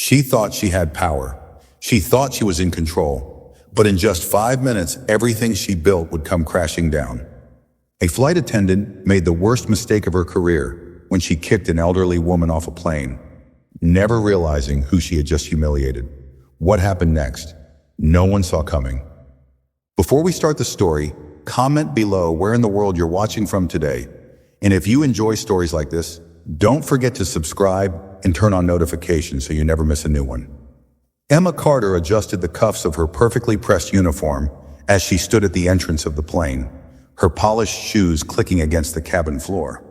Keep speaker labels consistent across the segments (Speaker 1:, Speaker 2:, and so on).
Speaker 1: She thought she had power. She thought she was in control. But in just 5 minutes, everything she built would come crashing down. A flight attendant made the worst mistake of her career when she kicked an elderly woman off a plane, never realizing who she had just humiliated. What happened next? No one saw coming. Before we start the story, comment below where in the world you're watching from today. And if you enjoy stories like this, don't forget to subscribe and turn on notifications so you never miss a new one. Emma Carter adjusted the cuffs of her perfectly pressed uniform as she stood at the entrance of the plane, her polished shoes clicking against the cabin floor.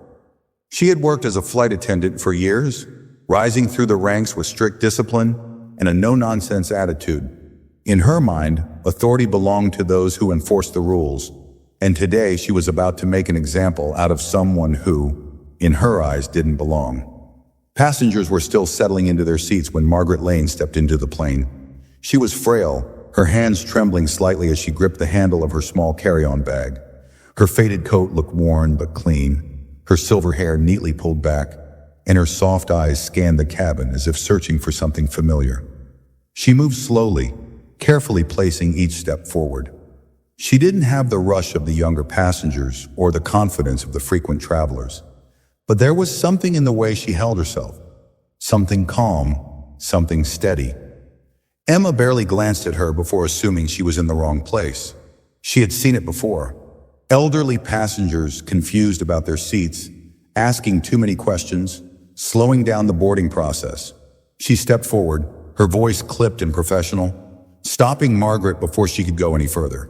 Speaker 1: She had worked as a flight attendant for years, rising through the ranks with strict discipline and a no-nonsense attitude. In her mind, authority belonged to those who enforced the rules, and today she was about to make an example out of someone who, in her eyes, didn't belong. Passengers were still settling into their seats when Margaret Lane stepped into the plane. She was frail, her hands trembling slightly as she gripped the handle of her small carry-on bag. Her faded coat looked worn but clean, her silver hair neatly pulled back, and her soft eyes scanned the cabin as if searching for something familiar. She moved slowly, carefully placing each step forward. She didn't have the rush of the younger passengers or the confidence of the frequent travelers. But there was something in the way she held herself. Something calm, something steady. Emma barely glanced at her before assuming she was in the wrong place. She had seen it before. Elderly passengers confused about their seats, asking too many questions, slowing down the boarding process. She stepped forward, her voice clipped and professional, stopping Margaret before she could go any further.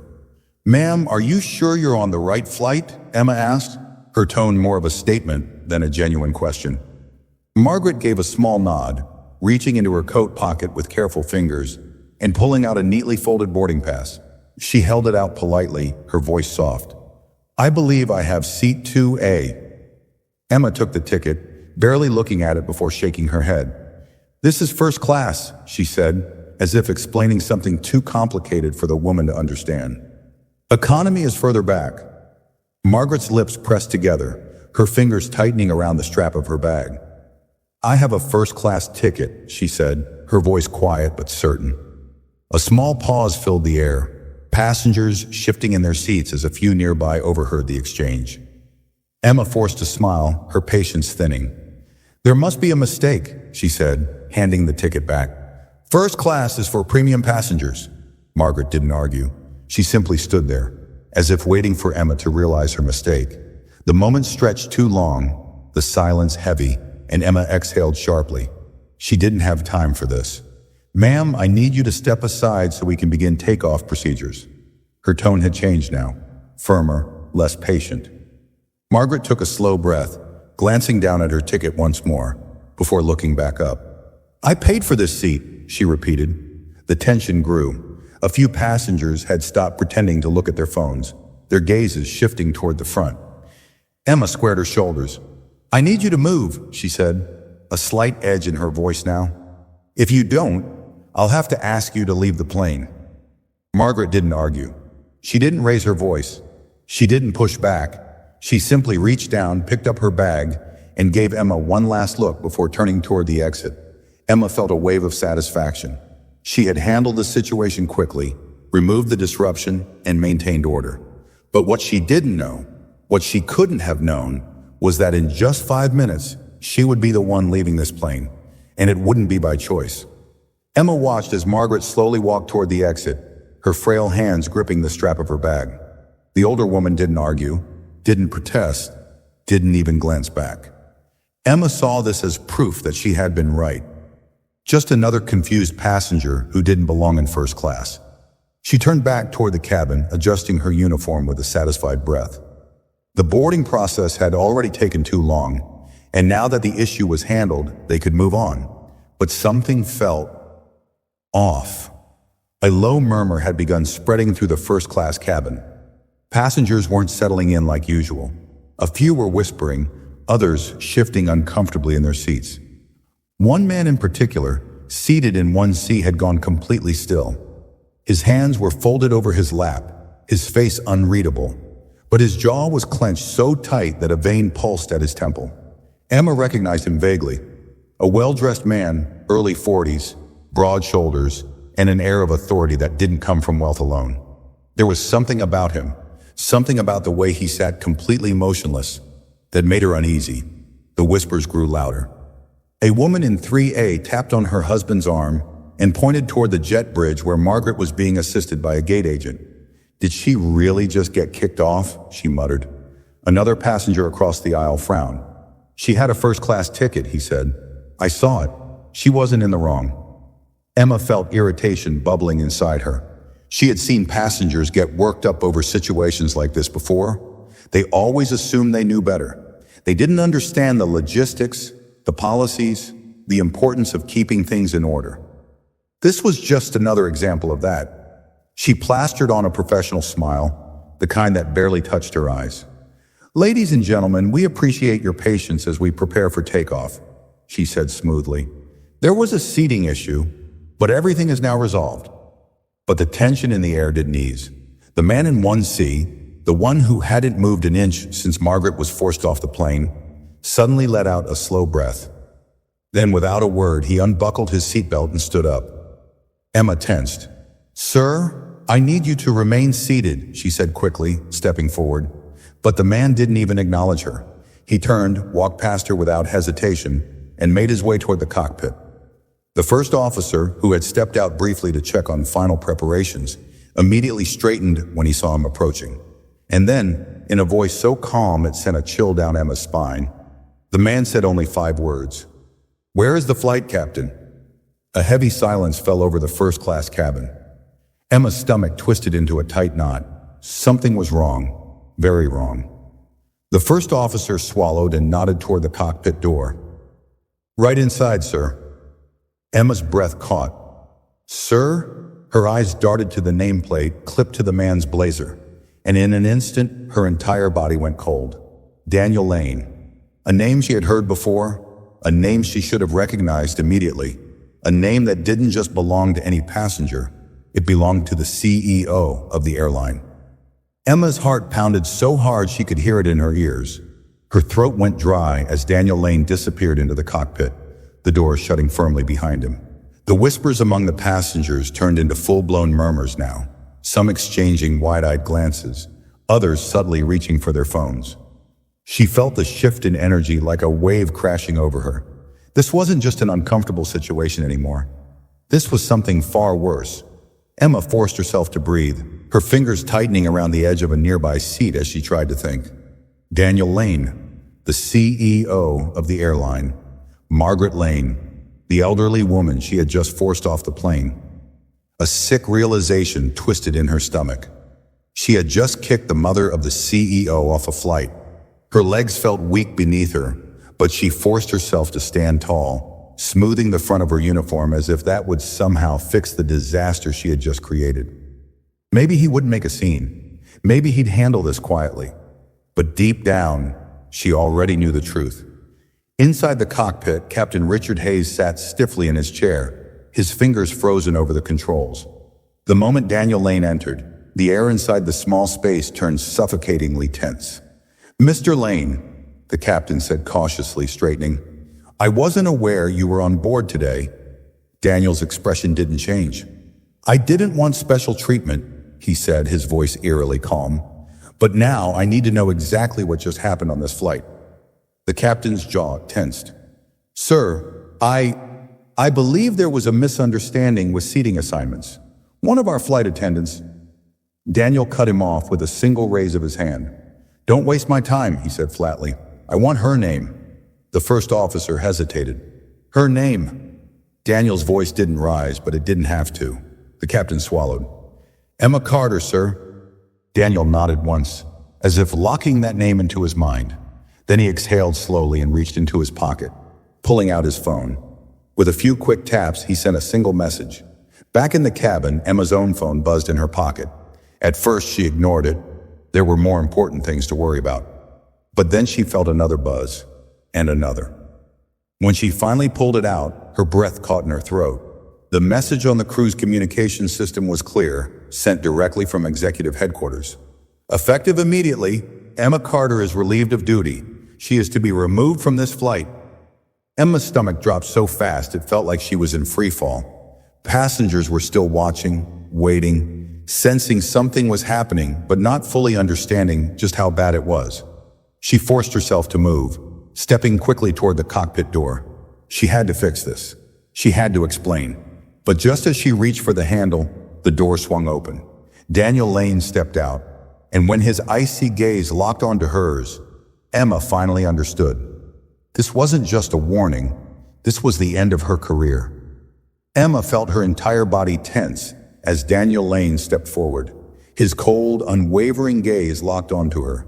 Speaker 1: "Ma'am, are you sure you're on the right flight?" Emma asked, her tone more of a statement than a genuine question. Margaret gave a small nod, reaching into her coat pocket with careful fingers and pulling out a neatly folded boarding pass. She held it out politely, her voice soft. "I believe I have seat 2A. Emma took the ticket, barely looking at it before shaking her head. "This is first class," she said, as if explaining something too complicated for the woman to understand. "Economy is further back." Margaret's lips pressed together, her fingers tightening around the strap of her bag. "I have a first-class ticket," she said, her voice quiet but certain. A small pause filled the air, passengers shifting in their seats as a few nearby overheard the exchange. Emma forced a smile, her patience thinning. "There must be a mistake," she said, handing the ticket back. "First class is for premium passengers." Margaret didn't argue. She simply stood there, as if waiting for Emma to realize her mistake. The moment stretched too long, the silence heavy, and Emma exhaled sharply. She didn't have time for this. "Ma'am, I need you to step aside so we can begin takeoff procedures." Her tone had changed now, firmer, less patient. Margaret took a slow breath, glancing down at her ticket once more, before looking back up. "I paid for this seat," she repeated. The tension grew. A few passengers had stopped pretending to look at their phones, their gazes shifting toward the front. Emma squared her shoulders. "I need you to move," she said, a slight edge in her voice now. "If you don't, I'll have to ask you to leave the plane." Margaret didn't argue. She didn't raise her voice. She didn't push back. She simply reached down, picked up her bag, and gave Emma one last look before turning toward the exit. Emma felt a wave of satisfaction. She had handled the situation quickly, removed the disruption, and maintained order. But what she didn't know, what she couldn't have known, was that in just 5 minutes, she would be the one leaving this plane, and it wouldn't be by choice. Emma watched as Margaret slowly walked toward the exit, her frail hands gripping the strap of her bag. The older woman didn't argue, didn't protest, didn't even glance back. Emma saw this as proof that she had been right. Just another confused passenger who didn't belong in first class. She turned back toward the cabin, adjusting her uniform with a satisfied breath. The boarding process had already taken too long, and now that the issue was handled, they could move on. But something felt off. A low murmur had begun spreading through the first-class cabin. Passengers weren't settling in like usual. A few were whispering, others shifting uncomfortably in their seats. One man in particular, seated in one seat, had gone completely still. His hands were folded over his lap, his face unreadable, but his jaw was clenched so tight that a vein pulsed at his temple. Emma recognized him vaguely. A well-dressed man, early 40s, broad shoulders, and an air of authority that didn't come from wealth alone. There was something about him, something about the way he sat completely motionless, that made her uneasy. The whispers grew louder. A woman in 3A tapped on her husband's arm and pointed toward the jet bridge where Margaret was being assisted by a gate agent. "Did she really just get kicked off?" she muttered. Another passenger across the aisle frowned. "She had a first-class ticket," he said. "I saw it. She wasn't in the wrong." Emma felt irritation bubbling inside her. She had seen passengers get worked up over situations like this before. They always assumed they knew better. They didn't understand the logistics, the policies, the importance of keeping things in order. This was just another example of that. She plastered on a professional smile, the kind that barely touched her eyes. "Ladies and gentlemen, we appreciate your patience as we prepare for takeoff," she said smoothly. "There was a seating issue, but everything is now resolved." But the tension in the air didn't ease. The man in 1C, the one who hadn't moved an inch since Margaret was forced off the plane, suddenly let out a slow breath. Then, without a word, he unbuckled his seatbelt and stood up. Emma tensed. "Sir, I need you to remain seated," she said quickly, stepping forward. But the man didn't even acknowledge her. He turned, walked past her without hesitation, and made his way toward the cockpit. The first officer, who had stepped out briefly to check on final preparations, immediately straightened when he saw him approaching. And then, in a voice so calm it sent a chill down Emma's spine, the man said only 5 words. "Where is the flight captain?" A heavy silence fell over the first-class cabin. Emma's stomach twisted into a tight knot. Something was wrong, very wrong. The first officer swallowed and nodded toward the cockpit door. "Right inside, sir." Emma's breath caught. "Sir?" Her eyes darted to the nameplate clipped to the man's blazer, and in an instant, her entire body went cold. Daniel Lane. A name she had heard before, a name she should have recognized immediately, a name that didn't just belong to any passenger, it belonged to the CEO of the airline. Emma's heart pounded so hard she could hear it in her ears. Her throat went dry as Daniel Lane disappeared into the cockpit, the door shutting firmly behind him. The whispers among the passengers turned into full-blown murmurs now, some exchanging wide-eyed glances, others subtly reaching for their phones. She felt the shift in energy like a wave crashing over her. This wasn't just an uncomfortable situation anymore. This was something far worse. Emma forced herself to breathe, her fingers tightening around the edge of a nearby seat as she tried to think. Daniel Lane, the CEO of the airline. Margaret Lane, the elderly woman she had just forced off the plane. A sick realization twisted in her stomach. She had just kicked the mother of the CEO off a flight. Her legs felt weak beneath her, but she forced herself to stand tall, smoothing the front of her uniform as if that would somehow fix the disaster she had just created. Maybe he wouldn't make a scene. Maybe he'd handle this quietly. But deep down, she already knew the truth. Inside the cockpit, Captain Richard Hayes sat stiffly in his chair, his fingers frozen over the controls. The moment Daniel Lane entered, the air inside the small space turned suffocatingly tense. "Mr. Lane," the captain said cautiously, straightening, "I wasn't aware you were on board today." Daniel's expression didn't change. "I didn't want special treatment," he said, his voice eerily calm. "But now I need to know exactly what just happened on this flight." The captain's jaw tensed. "Sir, I believe there was a misunderstanding with seating assignments. One of our flight attendants—" Daniel cut him off with a single raise of his hand. "Don't waste my time," he said flatly. "I want her name." The first officer hesitated. "Her name?" Daniel's voice didn't rise, but it didn't have to. The captain swallowed. "Emma Carter, sir." Daniel nodded once, as if locking that name into his mind. Then he exhaled slowly and reached into his pocket, pulling out his phone. With a few quick taps, he sent a single message. Back in the cabin, Emma's own phone buzzed in her pocket. At first, she ignored it. There were more important things to worry about. But then she felt another buzz, and another. When she finally pulled it out, her breath caught in her throat. The message on the crew's communication system was clear, sent directly from executive headquarters. "Effective immediately, Emma Carter is relieved of duty. She is to be removed from this flight." Emma's stomach dropped so fast it felt like she was in free fall. Passengers were still watching, waiting, sensing something was happening, but not fully understanding just how bad it was. She forced herself to move, stepping quickly toward the cockpit door. She had to fix this. She had to explain. But just as she reached for the handle, the door swung open. Daniel Lane stepped out, and when his icy gaze locked onto hers, Emma finally understood. This wasn't just a warning, this was the end of her career. Emma felt her entire body tense as Daniel Lane stepped forward. His cold, unwavering gaze locked onto her.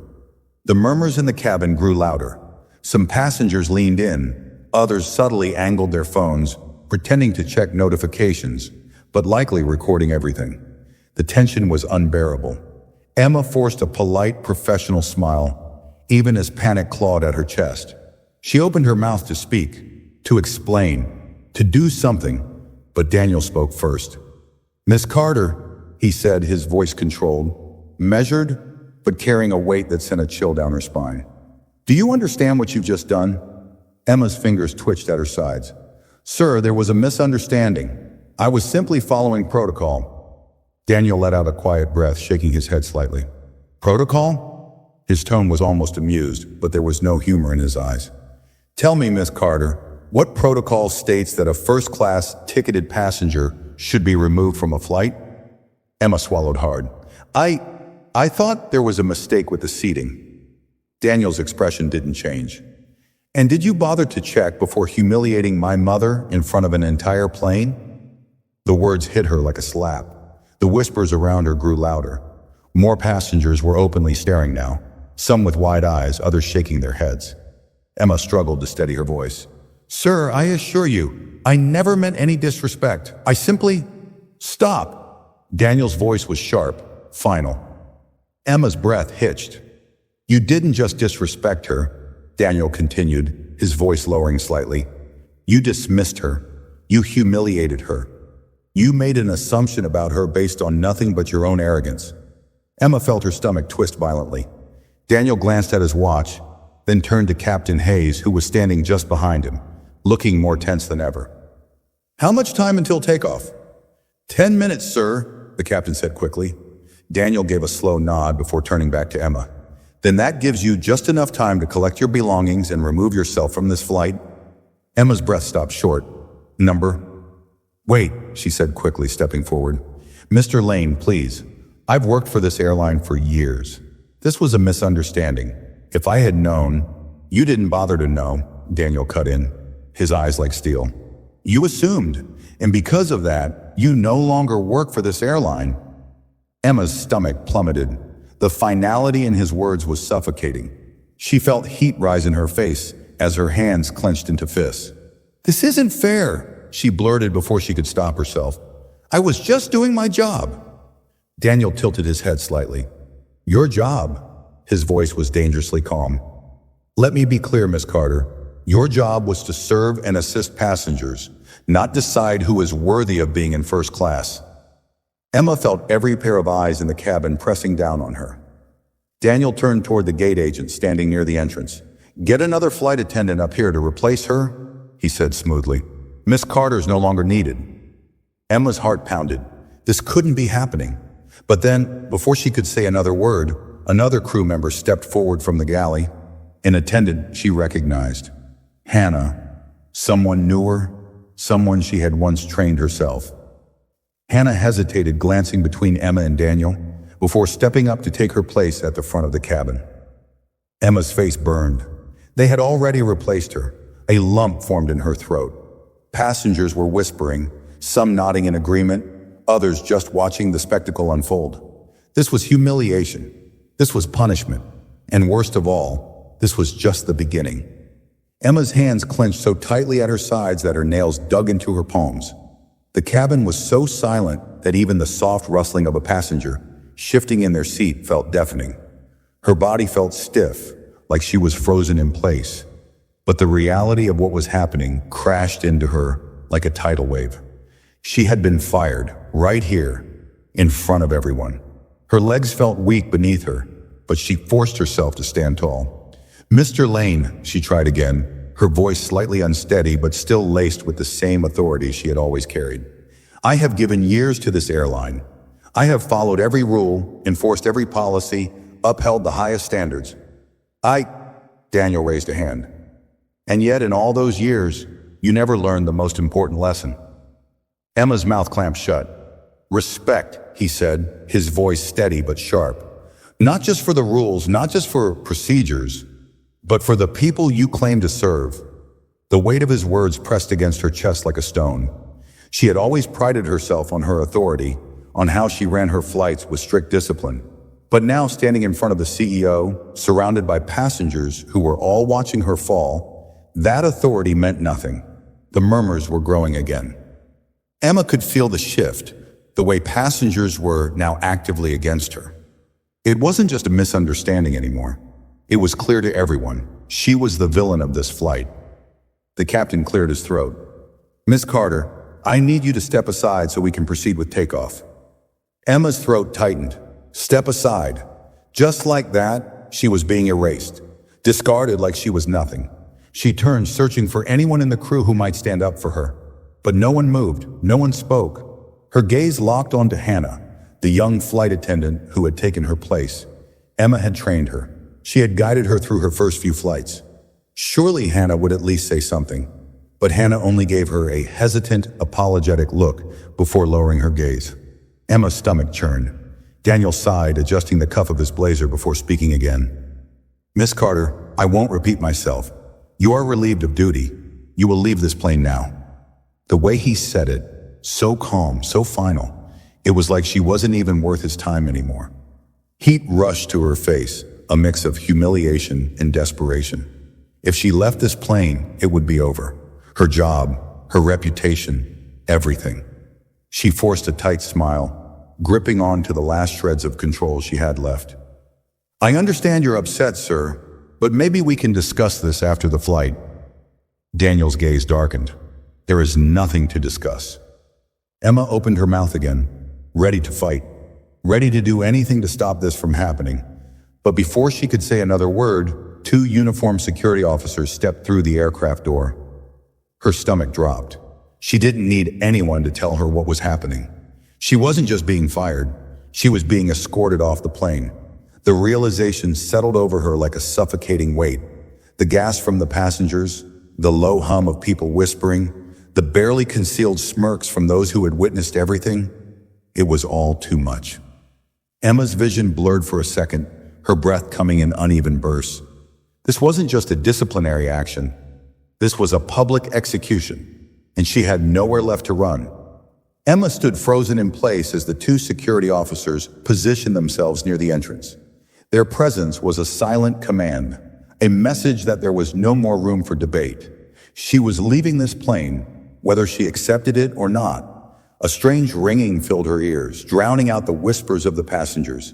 Speaker 1: The murmurs in the cabin grew louder. Some passengers leaned in, others subtly angled their phones, pretending to check notifications, but likely recording everything. The tension was unbearable. Emma forced a polite, professional smile, even as panic clawed at her chest. She opened her mouth to speak, to explain, to do something, but Daniel spoke first. "Miss Carter," he said, his voice controlled, measured, but carrying a weight that sent a chill down her spine. "Do you understand what you've just done?" Emma's fingers twitched at her sides. "Sir, there was a misunderstanding. I was simply following protocol." Daniel let out a quiet breath, shaking his head slightly. "Protocol?" His tone was almost amused, but there was no humor in his eyes. "Tell me, Miss Carter, what protocol states that a first-class ticketed passenger should be removed from a flight?" Emma swallowed hard. I thought there was a mistake with the seating." Daniel's expression didn't change. "And did you bother to check before humiliating my mother in front of an entire plane?" The words hit her like a slap. The whispers around her grew louder. More passengers were openly staring now, some with wide eyes, others shaking their heads. Emma struggled to steady her voice. "Sir, I assure you, I never meant any disrespect. I simply—" "Stop!" Daniel's voice was sharp, final. Emma's breath hitched. "You didn't just disrespect her," Daniel continued, his voice lowering slightly. "You dismissed her. You humiliated her. You made an assumption about her based on nothing but your own arrogance." Emma felt her stomach twist violently. Daniel glanced at his watch, then turned to Captain Hayes, who was standing just behind him, looking more tense than ever. "How much time until takeoff?" 10 minutes, sir," the captain said quickly. Daniel gave a slow nod before turning back to Emma. "Then that gives you just enough time to collect your belongings and remove yourself from this flight." Emma's breath stopped short. "Number?" "Wait," she said quickly, stepping forward. "Mr. Lane, please. I've worked for this airline for years. This was a misunderstanding. If I had known—" "You didn't bother to know," Daniel cut in, his eyes like steel. "You assumed, and because of that, you no longer work for this airline." Emma's stomach plummeted. The finality in his words was suffocating. She felt heat rise in her face as her hands clenched into fists. "This isn't fair," she blurted before she could stop herself. "I was just doing my job." Daniel tilted his head slightly. "Your job?" His voice was dangerously calm. "Let me be clear, Miss Carter. Your job was to serve and assist passengers, not decide who is worthy of being in first class." Emma felt every pair of eyes in the cabin pressing down on her. Daniel turned toward the gate agent standing near the entrance. "Get another flight attendant up here to replace her," he said smoothly. "Miss Carter's no longer needed." Emma's heart pounded. This couldn't be happening. But then, before she could say another word, another crew member stepped forward from the galley. An attendant she recognized. Hannah. Someone newer, someone she had once trained herself. Hannah hesitated, glancing between Emma and Daniel, before stepping up to take her place at the front of the cabin. Emma's face burned. They had already replaced her. A lump formed in her throat. Passengers were whispering, some nodding in agreement, others just watching the spectacle unfold. This was humiliation. This was punishment. And worst of all, this was just the beginning. Emma's hands clenched so tightly at her sides that her nails dug into her palms. The cabin was so silent that even the soft rustling of a passenger shifting in their seat felt deafening. Her body felt stiff, like she was frozen in place. But the reality of what was happening crashed into her like a tidal wave. She had been fired right here, in front of everyone. Her legs felt weak beneath her, but she forced herself to stand tall. "Mr. Lane," she tried again, her voice slightly unsteady but still laced with the same authority she had always carried. "I have given years to this airline. I have followed every rule, enforced every policy, upheld the highest standards. Daniel raised a hand. "And yet in all those years, you never learned the most important lesson." Emma's mouth clamped shut. "Respect," he said, his voice steady but sharp. "Not just for the rules, not just for procedures, but for the people you claim to serve." The weight of his words pressed against her chest like a stone. She had always prided herself on her authority, on how she ran her flights with strict discipline. But now, standing in front of the CEO, surrounded by passengers who were all watching her fall, that authority meant nothing. The murmurs were growing again. Emma could feel the shift, the way passengers were now actively against her. It wasn't just a misunderstanding anymore. It was clear to everyone. She was the villain of this flight. The captain cleared his throat. "Miss Carter, I need you to step aside so we can proceed with takeoff." Emma's throat tightened. Step aside. Just like that, she was being erased, discarded like she was nothing. She turned, searching for anyone in the crew who might stand up for her. But no one moved, no one spoke. Her gaze locked onto Hannah, the young flight attendant who had taken her place. Emma had trained her. She had guided her through her first few flights. Surely Hannah would at least say something. But Hannah only gave her a hesitant, apologetic look before lowering her gaze. Emma's stomach churned. Daniel sighed, adjusting the cuff of his blazer before speaking again. "Miss Carter, I won't repeat myself. You are relieved of duty. You will leave this plane now." The way he said it, so calm, so final, it was like she wasn't even worth his time anymore. Heat rushed to her face, a mix of humiliation and desperation. If she left this plane, it would be over. Her job, her reputation, everything. She forced a tight smile, gripping on to the last shreds of control she had left. "I understand you're upset, sir, but maybe we can discuss this after the flight." Daniel's gaze darkened. "There is nothing to discuss." Emma opened her mouth again, ready to fight, ready to do anything to stop this from happening. But before she could say another word, 2 uniformed security officers stepped through the aircraft door. Her stomach dropped. She didn't need anyone to tell her what was happening. She wasn't just being fired, she was being escorted off the plane. The realization settled over her like a suffocating weight. The gas from the passengers, the low hum of people whispering, the barely concealed smirks from those who had witnessed everything. It was all too much. Emma's vision blurred for a second, her breath coming in uneven bursts. This wasn't just a disciplinary action. This was a public execution, and she had nowhere left to run. Emma stood frozen in place as the 2 security officers positioned themselves near the entrance. Their presence was a silent command, a message that there was no more room for debate. She was leaving this plane, whether she accepted it or not. A strange ringing filled her ears, drowning out the whispers of the passengers.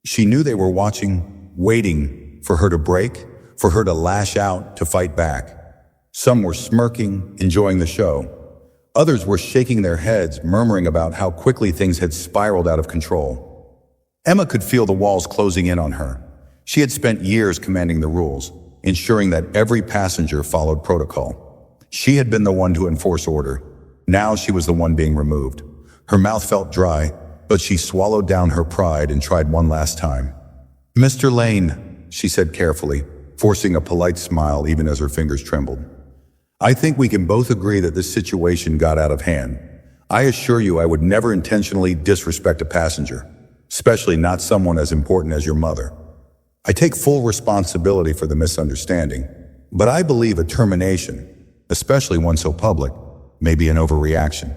Speaker 1: She knew they were watching, waiting for her to break, for her to lash out, to fight back. Some were smirking, enjoying the show. Others were shaking their heads, murmuring about how quickly things had spiraled out of control. Emma could feel the walls closing in on her. She had spent years commanding the rules, ensuring that every passenger followed protocol. She had been the one to enforce order. Now she was the one being removed. Her mouth felt dry, but she swallowed down her pride and tried one last time. "Mr. Lane," she said carefully, forcing a polite smile even as her fingers trembled. "I think we can both agree that this situation got out of hand. I assure you I would never intentionally disrespect a passenger, especially not someone as important as your mother. I take full responsibility for the misunderstanding, but I believe a termination, especially one so public, may be an overreaction."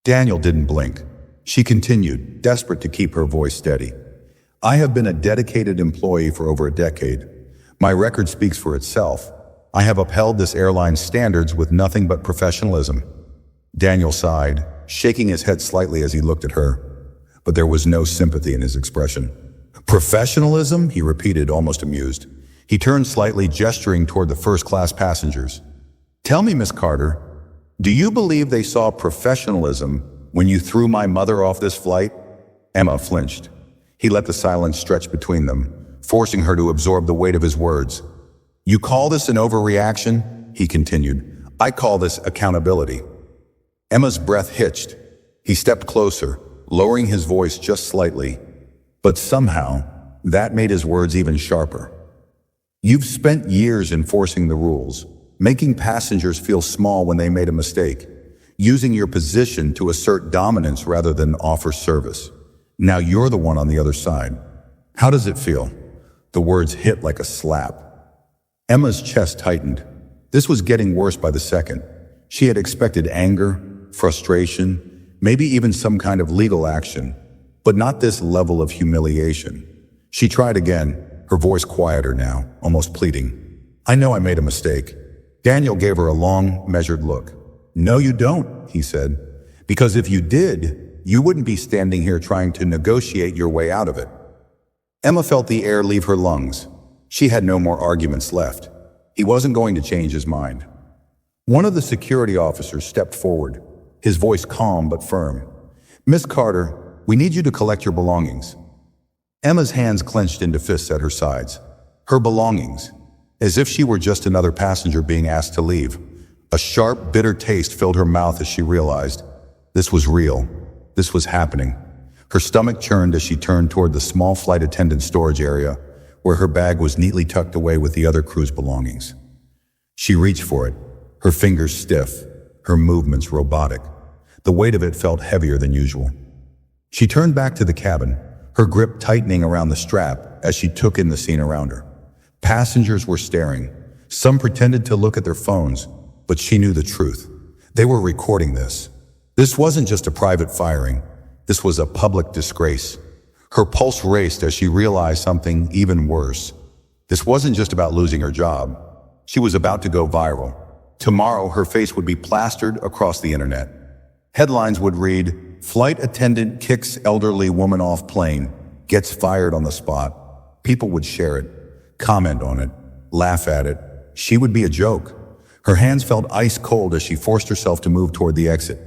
Speaker 1: Daniel didn't blink. She continued, desperate to keep her voice steady. "I have been a dedicated employee for over a decade. My record speaks for itself. I have upheld this airline's standards with nothing but professionalism." Daniel sighed, shaking his head slightly as he looked at her. But there was no sympathy in his expression. "Professionalism?" he repeated, almost amused. He turned slightly, gesturing toward the first-class passengers. "Tell me, Miss Carter, do you believe they saw professionalism when you threw my mother off this flight?" Emma flinched. He let the silence stretch between them, forcing her to absorb the weight of his words. You call this an overreaction? He continued. I call this accountability. Emma's breath hitched. He stepped closer, lowering his voice just slightly. But somehow, that made his words even sharper. You've spent years enforcing the rules, making passengers feel small when they made a mistake, using your position to assert dominance rather than offer service. Now you're the one on the other side. How does it feel? The words hit like a slap. Emma's chest tightened. This was getting worse by the second. She had expected anger, frustration, maybe even some kind of legal action, but not this level of humiliation. She tried again, her voice quieter now, almost pleading. I know I made a mistake. Daniel gave her a long, measured look. No, you don't, he said, because if you did, you wouldn't be standing here trying to negotiate your way out of it. Emma felt the air leave her lungs. She had no more arguments left. He wasn't going to change his mind. One of the security officers stepped forward, his voice calm but firm. Miss Carter, we need you to collect your belongings. Emma's hands clenched into fists at her sides. Her belongings, as if she were just another passenger being asked to leave. A sharp, bitter taste filled her mouth as she realized this was real. This was happening. Her stomach churned as she turned toward the small flight attendant storage area where her bag was neatly tucked away with the other crew's belongings. She reached for it, her fingers stiff, her movements robotic. The weight of it felt heavier than usual. She turned back to the cabin, her grip tightening around the strap as she took in the scene around her. Passengers were staring. Some pretended to look at their phones, but she knew the truth. They were recording this. This wasn't just a private firing. This was a public disgrace. Her pulse raced as she realized something even worse. This wasn't just about losing her job. She was about to go viral. Tomorrow, her face would be plastered across the internet. Headlines would read, "Flight attendant kicks elderly woman off plane, gets fired on the spot." People would share it, comment on it, laugh at it. She would be a joke. Her hands felt ice cold as she forced herself to move toward the exit.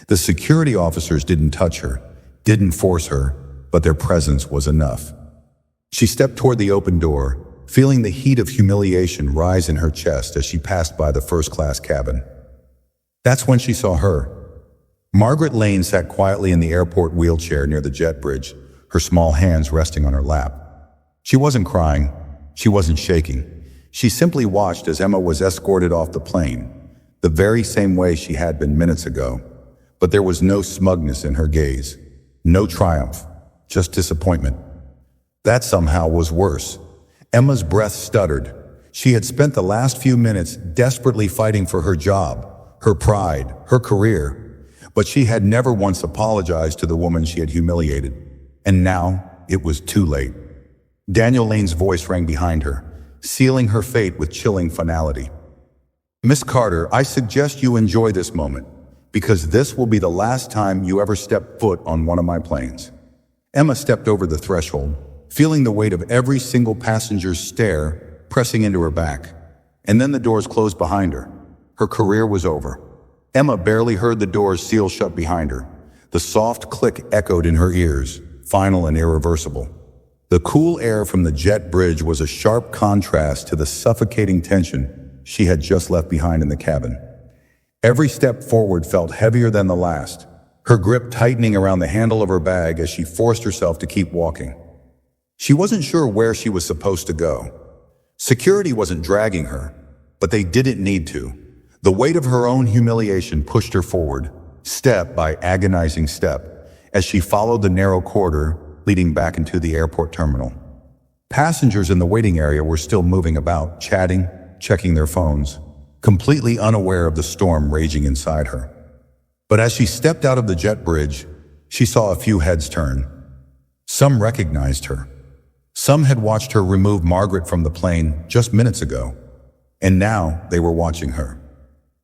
Speaker 1: The security officers didn't touch her, didn't force her, but their presence was enough. She stepped toward the open door, feeling the heat of humiliation rise in her chest as she passed by the first-class cabin. That's when she saw her. Margaret Lane sat quietly in the airport wheelchair near the jet bridge, her small hands resting on her lap. She wasn't crying. She wasn't shaking. She simply watched as Emma was escorted off the plane, the very same way she had been minutes ago. But there was no smugness in her gaze, no triumph, just disappointment. That somehow was worse. Emma's breath stuttered. She had spent the last few minutes desperately fighting for her job, her pride, her career. But she had never once apologized to the woman she had humiliated. And now it was too late. Daniel Lane's voice rang behind her, sealing her fate with chilling finality. Miss Carter, I suggest you enjoy this moment, because this will be the last time you ever step foot on one of my planes. Emma stepped over the threshold, feeling the weight of every single passenger's stare pressing into her back. And then the doors closed behind her. Her career was over. Emma barely heard the doors seal shut behind her. The soft click echoed in her ears, final and irreversible. The cool air from the jet bridge was a sharp contrast to the suffocating tension she had just left behind in the cabin. Every step forward felt heavier than the last, her grip tightening around the handle of her bag as she forced herself to keep walking. She wasn't sure where she was supposed to go. Security wasn't dragging her, but they didn't need to. The weight of her own humiliation pushed her forward, step by agonizing step, as she followed the narrow corridor leading back into the airport terminal. Passengers in the waiting area were still moving about, chatting, checking their phones, completely unaware of the storm raging inside her. But as she stepped out of the jet bridge, she saw a few heads turn. Some recognized her. Some had watched her remove Margaret from the plane just minutes ago, and now they were watching her.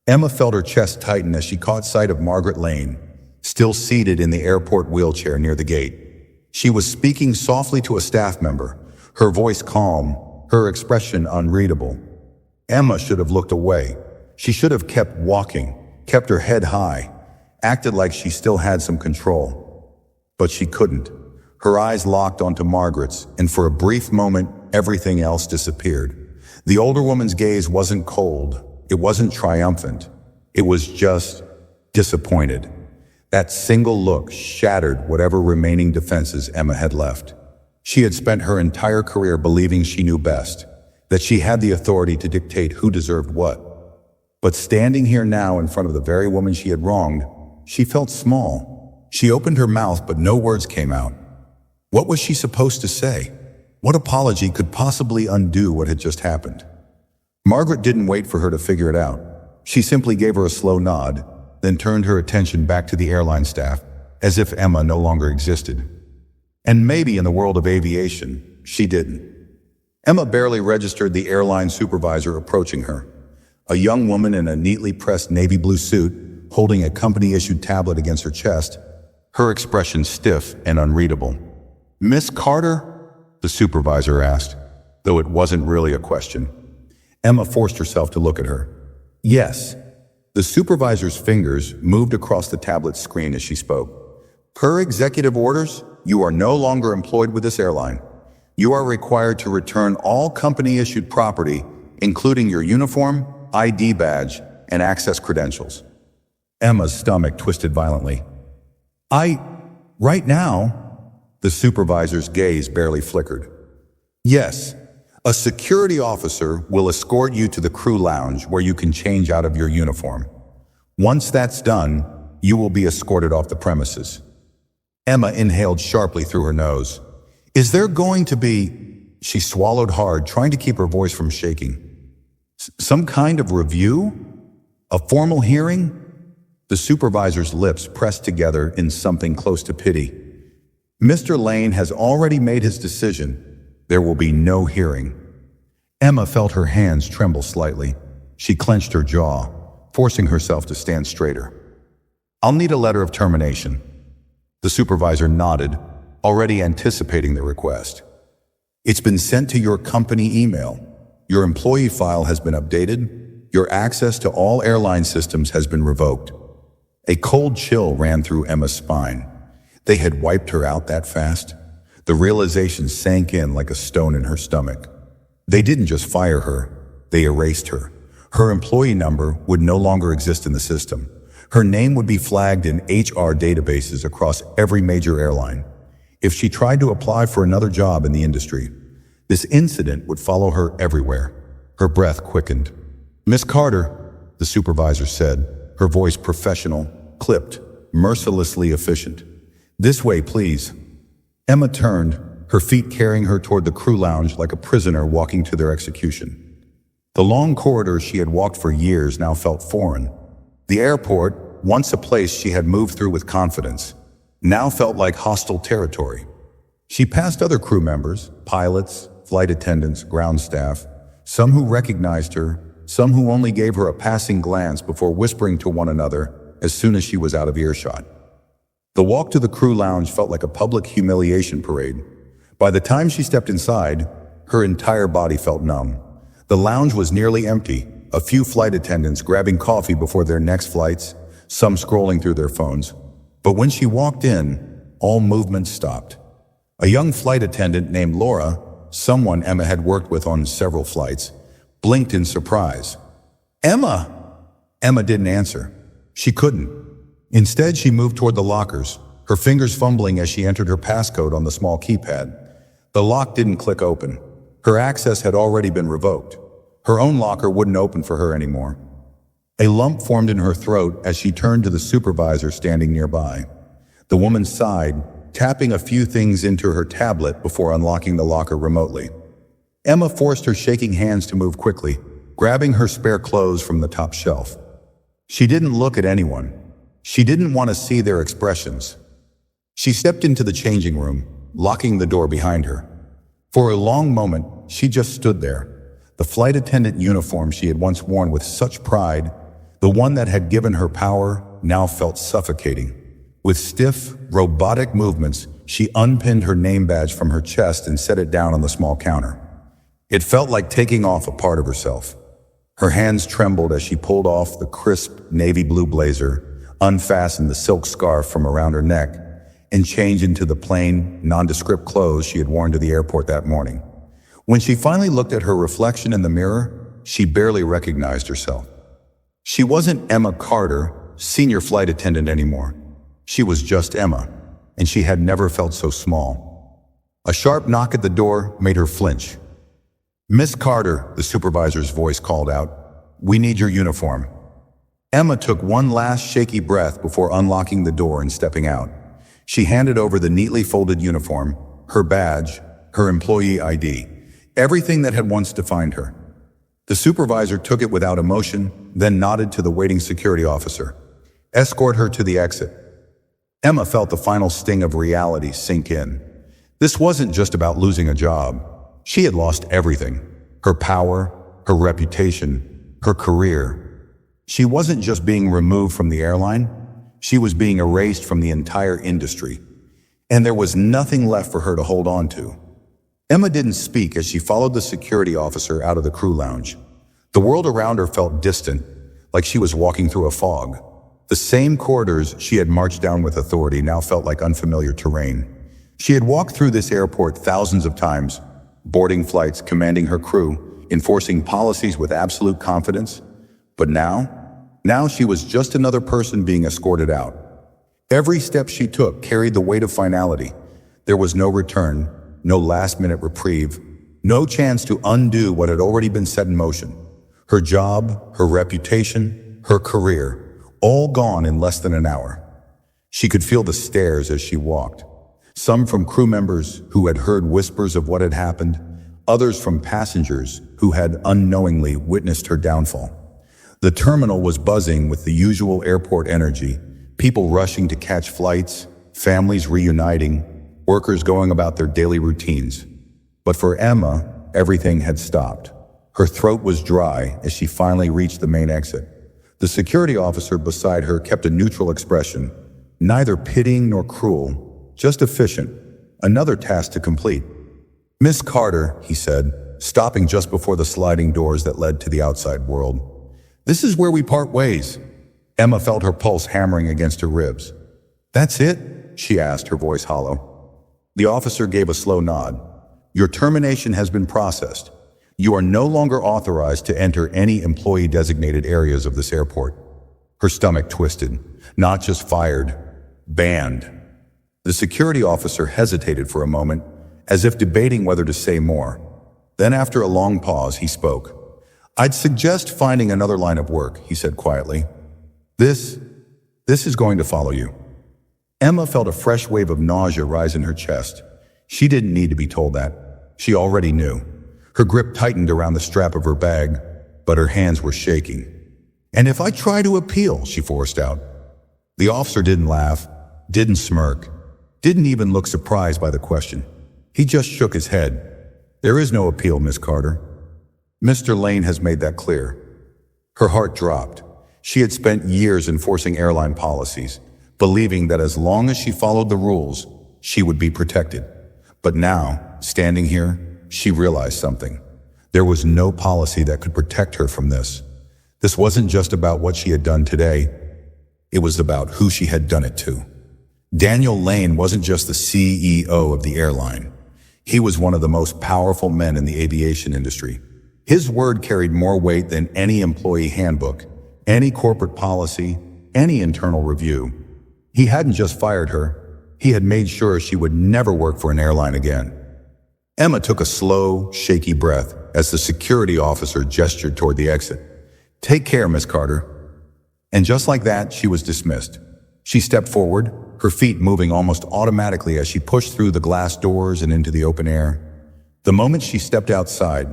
Speaker 1: Emma felt her chest tighten as she caught sight of Margaret Lane, still seated in the airport wheelchair near the gate. She was speaking softly to a staff member, her voice calm, her expression unreadable. Emma should have looked away. She should have kept walking, kept her head high, acted like she still had some control. But she couldn't. Her eyes locked onto Margaret's, and for a brief moment, everything else disappeared. The older woman's gaze wasn't cold. It wasn't triumphant. It was just disappointed. That single look shattered whatever remaining defenses Emma had left. She had spent her entire career believing she knew best, that she had the authority to dictate who deserved what. But standing here now in front of the very woman she had wronged, she felt small. She opened her mouth, but no words came out. What was she supposed to say? What apology could possibly undo what had just happened? Margaret didn't wait for her to figure it out. She simply gave her a slow nod, then turned her attention back to the airline staff, as if Emma no longer existed. And maybe in the world of aviation, she didn't. Emma barely registered the airline supervisor approaching her. A young woman in a neatly pressed navy blue suit, holding a company-issued tablet against her chest, her expression stiff and unreadable. "Miss Carter?" the supervisor asked, though it wasn't really a question. Emma forced herself to look at her. "Yes." The supervisor's fingers moved across the tablet screen as she spoke. "Per executive orders, you are no longer employed with this airline. You are required to return all company-issued property, including your uniform, ID badge, and access credentials." Emma's stomach twisted violently. Right now?" The supervisor's gaze barely flickered. "Yes. A security officer will escort you to the crew lounge where you can change out of your uniform. Once that's done, you will be escorted off the premises." Emma inhaled sharply through her nose. "Is there going to be—" She swallowed hard, trying to keep her voice from shaking. "Some kind of review? A formal hearing?" The supervisor's lips pressed together in something close to pity. "Mr. Lane has already made his decision. There will be no hearing." Emma felt her hands tremble slightly. She clenched her jaw, forcing herself to stand straighter. "I'll need a letter of termination." The supervisor nodded, already anticipating the request. "It's been sent to your company email. Your employee file has been updated. Your access to all airline systems has been revoked." A cold chill ran through Emma's spine. They had wiped her out that fast? The realization sank in like a stone in her stomach. They didn't just fire her, they erased her. Her employee number would no longer exist in the system. Her name would be flagged in HR databases across every major airline. If she tried to apply for another job in the industry, this incident would follow her everywhere. Her breath quickened. "Miss Carter," the supervisor said, her voice professional, clipped, mercilessly efficient. "This way, please." Emma turned, her feet carrying her toward the crew lounge like a prisoner walking to their execution. The long corridors she had walked for years now felt foreign. The airport, once a place she had moved through with confidence, now felt like hostile territory. She passed other crew members, pilots, flight attendants, ground staff, some who recognized her, some who only gave her a passing glance before whispering to one another as soon as she was out of earshot. The walk to the crew lounge felt like a public humiliation parade. By the time she stepped inside, her entire body felt numb. The lounge was nearly empty, a few flight attendants grabbing coffee before their next flights, some scrolling through their phones. But when she walked in, all movement stopped. A young flight attendant named Laura, someone Emma had worked with on several flights, blinked in surprise. "Emma!" Emma didn't answer. She couldn't. Instead, she moved toward the lockers, her fingers fumbling as she entered her passcode on the small keypad. The lock didn't click open. Her access had already been revoked. Her own locker wouldn't open for her anymore. A lump formed in her throat as she turned to the supervisor standing nearby. The woman sighed, tapping a few things into her tablet before unlocking the locker remotely. Emma forced her shaking hands to move quickly, grabbing her spare clothes from the top shelf. She didn't look at anyone. She didn't want to see their expressions. She stepped into the changing room, locking the door behind her. For a long moment, she just stood there. The flight attendant uniform she had once worn with such pride, the one that had given her power, now felt suffocating. With stiff, robotic movements, she unpinned her name badge from her chest and set it down on the small counter. It felt like taking off a part of herself. Her hands trembled as she pulled off the crisp navy blue blazer, unfastened the silk scarf from around her neck, and changed into the plain, nondescript clothes she had worn to the airport that morning. When she finally looked at her reflection in the mirror, she barely recognized herself. She wasn't Emma Carter, senior flight attendant anymore. She was just Emma, and she had never felt so small. A sharp knock at the door made her flinch. "Miss Carter," the supervisor's voice called out, "we need your uniform." Emma took one last shaky breath before unlocking the door and stepping out. She handed over the neatly folded uniform, her badge, her employee ID, everything that had once defined her. The supervisor took it without emotion, then nodded to the waiting security officer. "Escort her to the exit." Emma felt the final sting of reality sink in. This wasn't just about losing a job. She had lost everything: her power, her reputation, her career. She wasn't just being removed from the airline, she was being erased from the entire industry. And there was nothing left for her to hold on to. Emma didn't speak as she followed the security officer out of the crew lounge. The world around her felt distant, like she was walking through a fog. The same corridors she had marched down with authority now felt like unfamiliar terrain. She had walked through this airport thousands of times, boarding flights, commanding her crew, enforcing policies with absolute confidence. But now she was just another person being escorted out. Every step she took carried the weight of finality. There was no return, no last-minute reprieve, no chance to undo what had already been set in motion. Her job, her reputation, her career, all gone in less than an hour. She could feel the stares as she walked. Some from crew members who had heard whispers of what had happened, others from passengers who had unknowingly witnessed her downfall. The terminal was buzzing with the usual airport energy, people rushing to catch flights, families reuniting, workers going about their daily routines. But for Emma, everything had stopped. Her throat was dry as she finally reached the main exit. The security officer beside her kept a neutral expression, neither pitying nor cruel, just efficient, another task to complete. "Miss Carter," he said, stopping just before the sliding doors that led to the outside world. "This is where we part ways." Emma felt her pulse hammering against her ribs. "That's it?" she asked, her voice hollow. The officer gave a slow nod. "Your termination has been processed. You are no longer authorized to enter any employee-designated areas of this airport." Her stomach twisted. Not just fired, banned. The security officer hesitated for a moment, as if debating whether to say more. Then after a long pause, he spoke. "I'd suggest finding another line of work," he said quietly. This is going to follow you." Emma felt a fresh wave of nausea rise in her chest. She didn't need to be told that. She already knew. Her grip tightened around the strap of her bag, but her hands were shaking. "And if I try to appeal," she forced out. The officer didn't laugh, didn't smirk, didn't even look surprised by the question. He just shook his head. "There is no appeal, Miss Carter. Mr. Lane has made that clear." Her heart dropped. She had spent years enforcing airline policies, believing that as long as she followed the rules, she would be protected. But now, standing here, she realized something. There was no policy that could protect her from this. This wasn't just about what she had done today. It was about who she had done it to. Daniel Lane wasn't just the CEO of the airline. He was one of the most powerful men in the aviation industry. His word carried more weight than any employee handbook, any corporate policy, any internal review. He hadn't just fired her, he had made sure she would never work for an airline again. Emma took a slow, shaky breath as the security officer gestured toward the exit. "Take care, Miss Carter." And just like that, she was dismissed. She stepped forward, her feet moving almost automatically as she pushed through the glass doors and into the open air. The moment she stepped outside,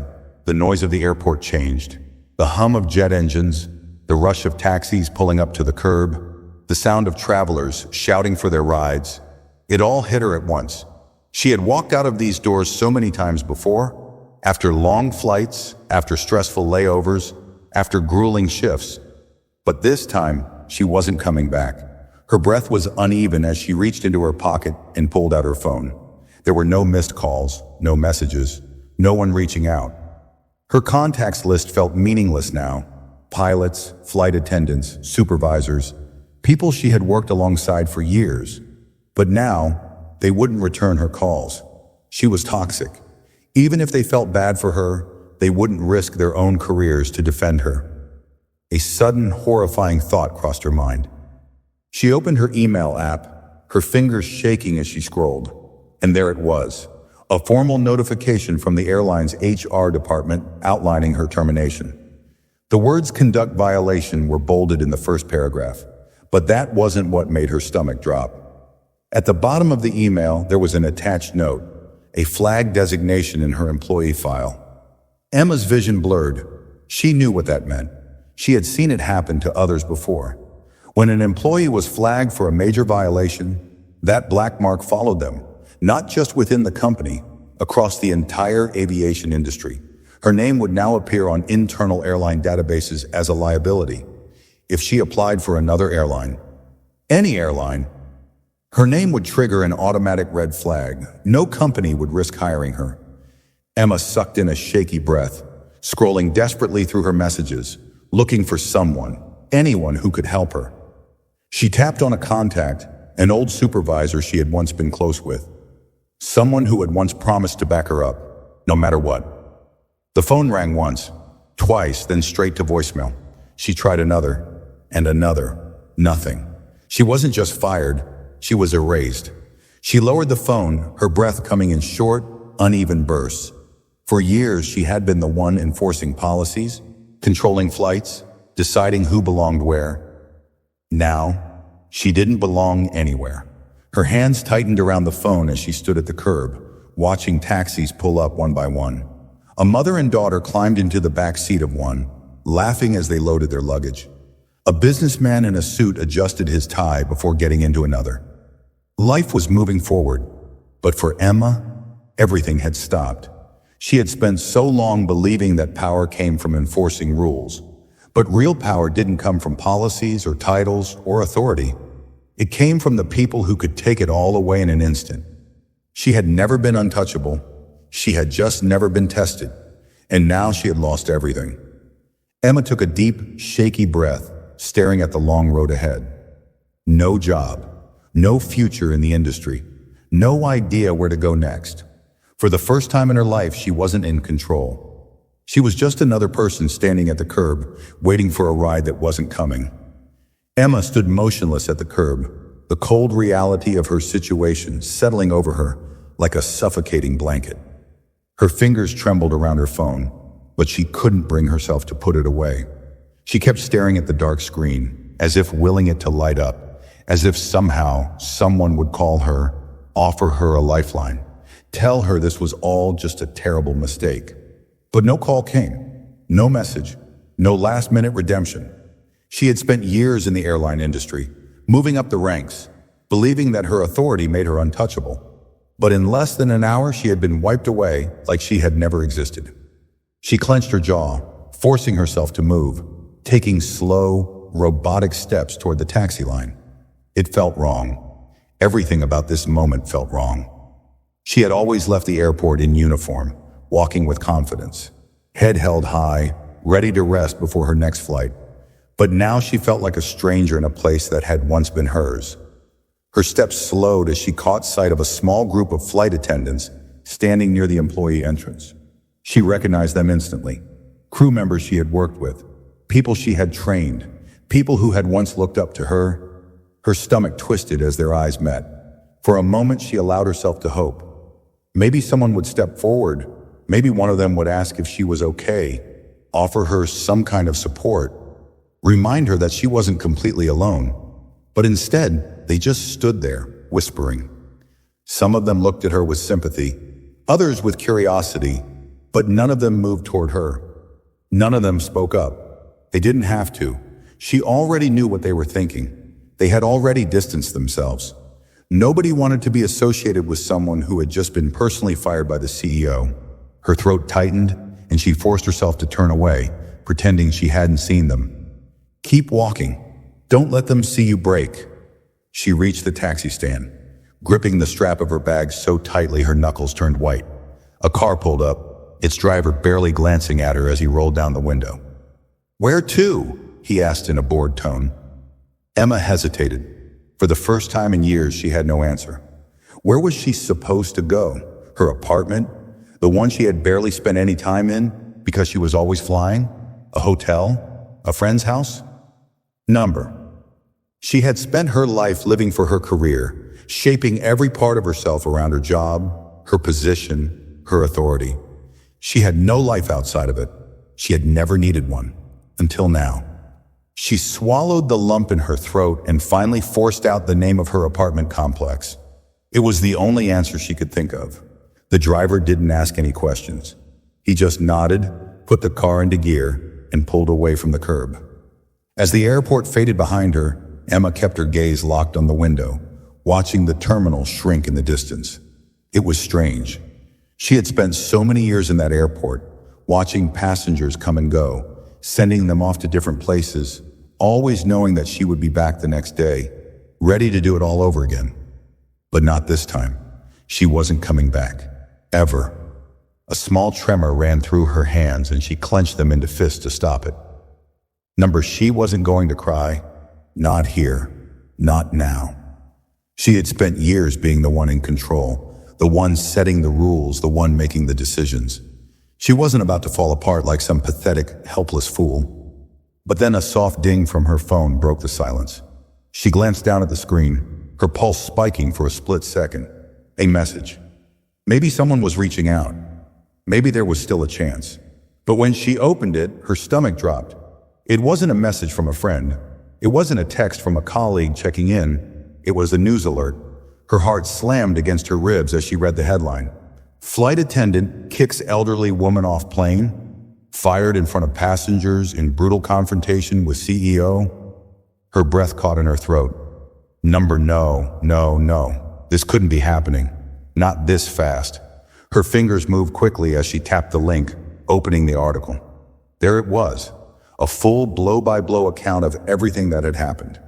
Speaker 1: the noise of the airport changed. The hum of jet engines, the rush of taxis pulling up to the curb, the sound of travelers shouting for their rides. It all hit her at once. She had walked out of these doors so many times before, after long flights, after stressful layovers, after grueling shifts. But this time, she wasn't coming back. Her breath was uneven as she reached into her pocket and pulled out her phone. There were no missed calls, no messages, no one reaching out. Her contacts list felt meaningless now. Pilots, flight attendants, supervisors, people she had worked alongside for years. But now, they wouldn't return her calls. She was toxic. Even if they felt bad for her, they wouldn't risk their own careers to defend her. A sudden, horrifying thought crossed her mind. She opened her email app, her fingers shaking as she scrolled. And there it was, a formal notification from the airline's HR department outlining her termination. The words "conduct violation" were bolded in the first paragraph, but that wasn't what made her stomach drop. At the bottom of the email, there was an attached note, a flag designation in her employee file. Emma's vision blurred. She knew what that meant. She had seen it happen to others before. When an employee was flagged for a major violation, that black mark followed them, not just within the company, across the entire aviation industry. Her name would now appear on internal airline databases as a liability. If she applied for another airline, any airline, her name would trigger an automatic red flag. No company would risk hiring her. Emma sucked in a shaky breath, scrolling desperately through her messages, looking for someone, anyone who could help her. She tapped on a contact, an old supervisor she had once been close with. Someone who had once promised to back her up, no matter what. The phone rang once, twice, then straight to voicemail. She tried another, and another. Nothing. She wasn't just fired, she was erased. She lowered the phone, her breath coming in short, uneven bursts. For years, she had been the one enforcing policies, controlling flights, deciding who belonged where. Now, she didn't belong anywhere. Her hands tightened around the phone as she stood at the curb, watching taxis pull up one by one. A mother and daughter climbed into the back seat of one, laughing as they loaded their luggage. A businessman in a suit adjusted his tie before getting into another. Life was moving forward, but for Emma, everything had stopped. She had spent so long believing that power came from enforcing rules. But real power didn't come from policies or titles or authority. It came from the people who could take it all away in an instant. She had never been untouchable. She had just never been tested. And now she had lost everything. Emma took a deep, shaky breath, staring at the long road ahead. No job, no future in the industry, no idea where to go next. For the first time in her life, she wasn't in control. She was just another person standing at the curb, waiting for a ride that wasn't coming. Emma stood motionless at the curb, the cold reality of her situation settling over her like a suffocating blanket. Her fingers trembled around her phone, but she couldn't bring herself to put it away. She kept staring at the dark screen, as if willing it to light up, as if somehow someone would call her, offer her a lifeline, tell her this was all just a terrible mistake. But no call came, no message, no last-minute redemption. She had spent years in the airline industry, moving up the ranks, believing that her authority made her untouchable. But in less than an hour, she had been wiped away like she had never existed. She clenched her jaw, forcing herself to move, taking slow, robotic steps toward the taxi line. It felt wrong. Everything about this moment felt wrong. She had always left the airport in uniform, walking with confidence, head held high, ready to rest before her next flight. But now she felt like a stranger in a place that had once been hers. Her steps slowed as she caught sight of a small group of flight attendants standing near the employee entrance. She recognized them instantly. Crew members she had worked with, people she had trained, people who had once looked up to her. Her stomach twisted as their eyes met. For a moment, she allowed herself to hope. Maybe someone would step forward. Maybe one of them would ask if she was okay, offer her some kind of support, remind her that she wasn't completely alone. But instead, they just stood there, whispering. Some of them looked at her with sympathy, others with curiosity, but none of them moved toward her. None of them spoke up. They didn't have to. She already knew what they were thinking. They had already distanced themselves. Nobody wanted to be associated with someone who had just been personally fired by the CEO. Her throat tightened, and she forced herself to turn away, pretending she hadn't seen them. Keep walking. Don't let them see you break. She reached the taxi stand, gripping the strap of her bag so tightly her knuckles turned white. A car pulled up, its driver barely glancing at her as he rolled down the window. "Where to?" he asked in a bored tone. Emma hesitated. For the first time in years, she had no answer. Where was she supposed to go? Her apartment? The one she had barely spent any time in because she was always flying? A hotel? A friend's house? Number. She had spent her life living for her career, shaping every part of herself around her job, her position, her authority. She had no life outside of it. She had never needed one. Until now. She swallowed the lump in her throat and finally forced out the name of her apartment complex. It was the only answer she could think of. The driver didn't ask any questions. He just nodded, put the car into gear, and pulled away from the curb. As the airport faded behind her, Emma kept her gaze locked on the window, watching the terminal shrink in the distance. It was strange. She had spent so many years in that airport, watching passengers come and go, sending them off to different places, always knowing that she would be back the next day, ready to do it all over again. But not this time. She wasn't coming back. Ever. A small tremor ran through her hands and she clenched them into fists to stop it. Number, she wasn't going to cry. Not here. Not now. She had spent years being the one in control, the one setting the rules, the one making the decisions. She wasn't about to fall apart like some pathetic, helpless fool. But then a soft ding from her phone broke the silence. She glanced down at the screen, her pulse spiking for a split second. A message. Maybe someone was reaching out. Maybe there was still a chance. But when she opened it, her stomach dropped. It wasn't a message from a friend. It wasn't a text from a colleague checking in. It was a news alert. Her heart slammed against her ribs as she read the headline. Flight attendant kicks elderly woman off plane. Fired in front of passengers in brutal confrontation with CEO. Her breath caught in her throat. Number, no. This couldn't be happening. Not this fast. Her fingers moved quickly as she tapped the link, opening the article. There it was, a full blow-by-blow account of everything that had happened.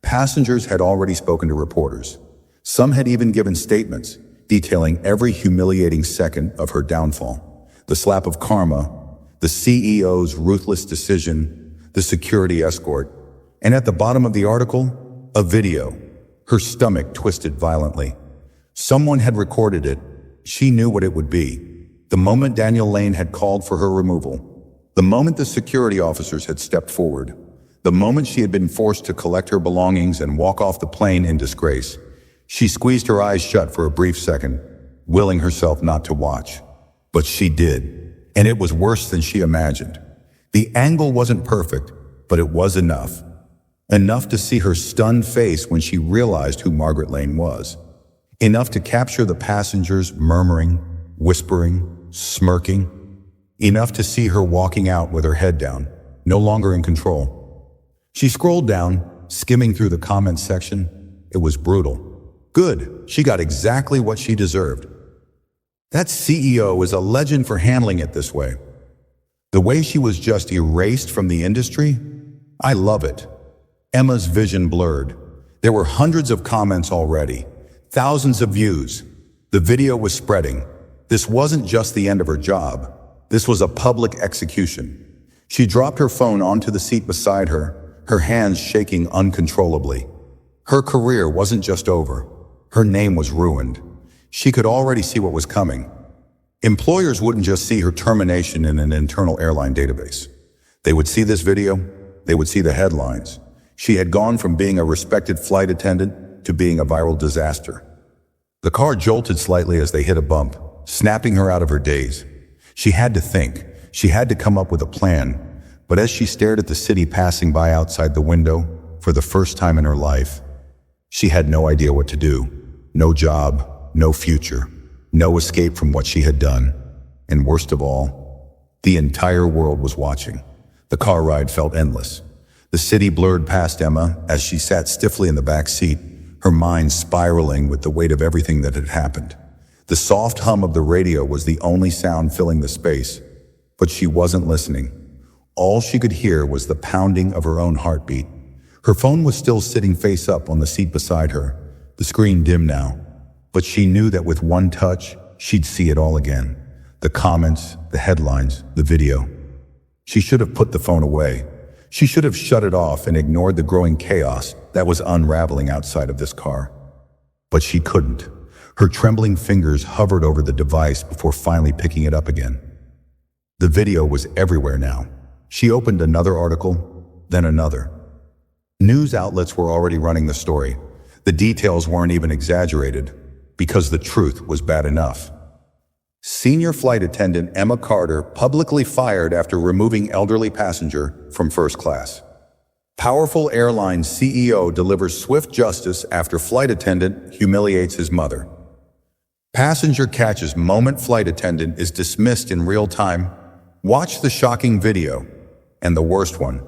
Speaker 1: Passengers had already spoken to reporters. Some had even given statements, detailing every humiliating second of her downfall. The slap of karma, the CEO's ruthless decision, the security escort, and at the bottom of the article, a video. Her stomach twisted violently. Someone had recorded it. She knew what it would be. The moment Daniel Lane had called for her removal. The moment the security officers had stepped forward. The moment she had been forced to collect her belongings and walk off the plane in disgrace. She squeezed her eyes shut for a brief second, willing herself not to watch. But she did, and it was worse than she imagined. The angle wasn't perfect, but it was enough. Enough to see her stunned face when she realized who Margaret Lane was. Enough to capture the passengers murmuring, whispering, smirking. Enough to see her walking out with her head down, no longer in control. She scrolled down, skimming through the comments section. It was brutal. Good, she got exactly what she deserved. That CEO is a legend for handling it this way. The way she was just erased from the industry, I love it. Emma's vision blurred. There were hundreds of comments already. Thousands of views. The video was spreading. This wasn't just the end of her job. This was a public execution. She dropped her phone onto the seat beside her, her hands shaking uncontrollably. Her career wasn't just over. Her name was ruined. She could already see what was coming. Employers wouldn't just see her termination in an internal airline database. They would see this video. They would see the headlines. She had gone from being a respected flight attendant to being a viral disaster. The car jolted slightly as they hit a bump, snapping her out of her daze. She had to think. She had to come up with a plan. But as she stared at the city passing by outside the window, for the first time in her life, she had no idea what to do. No job, no future, no escape from what she had done. And worst of all, the entire world was watching. The car ride felt endless. The city blurred past Emma as she sat stiffly in the back seat, her mind spiraling with the weight of everything that had happened. The soft hum of the radio was the only sound filling the space, but she wasn't listening. All she could hear was the pounding of her own heartbeat. Her phone was still sitting face up on the seat beside her, the screen dim now, but she knew that with one touch, she'd see it all again. The comments, the headlines, the video. She should have put the phone away. She should have shut it off and ignored the growing chaos that was unraveling outside of this car. But she couldn't. Her trembling fingers hovered over the device before finally picking it up again. The video was everywhere now. She opened another article, then another. News outlets were already running the story. The details weren't even exaggerated, because the truth was bad enough. Senior flight attendant Emma Carter publicly fired after removing elderly passenger from first class. Powerful airline CEO delivers swift justice after flight attendant humiliates his mother. Passenger catches moment flight attendant is dismissed in real time. Watch the shocking video. And the worst one.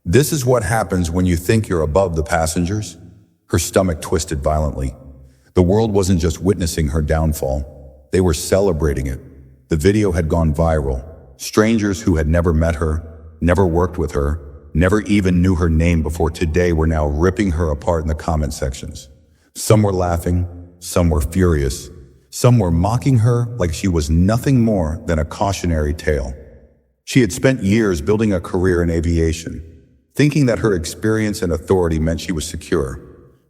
Speaker 1: This is what happens when you think you're above the passengers. Her stomach twisted violently. The world wasn't just witnessing her downfall. They were celebrating it. The video had gone viral. Strangers who had never met her, never worked with her, never even knew her name before today were now ripping her apart in the comment sections. Some were laughing, some were furious, some were mocking her like she was nothing more than a cautionary tale. She had spent years building a career in aviation, thinking that her experience and authority meant she was secure.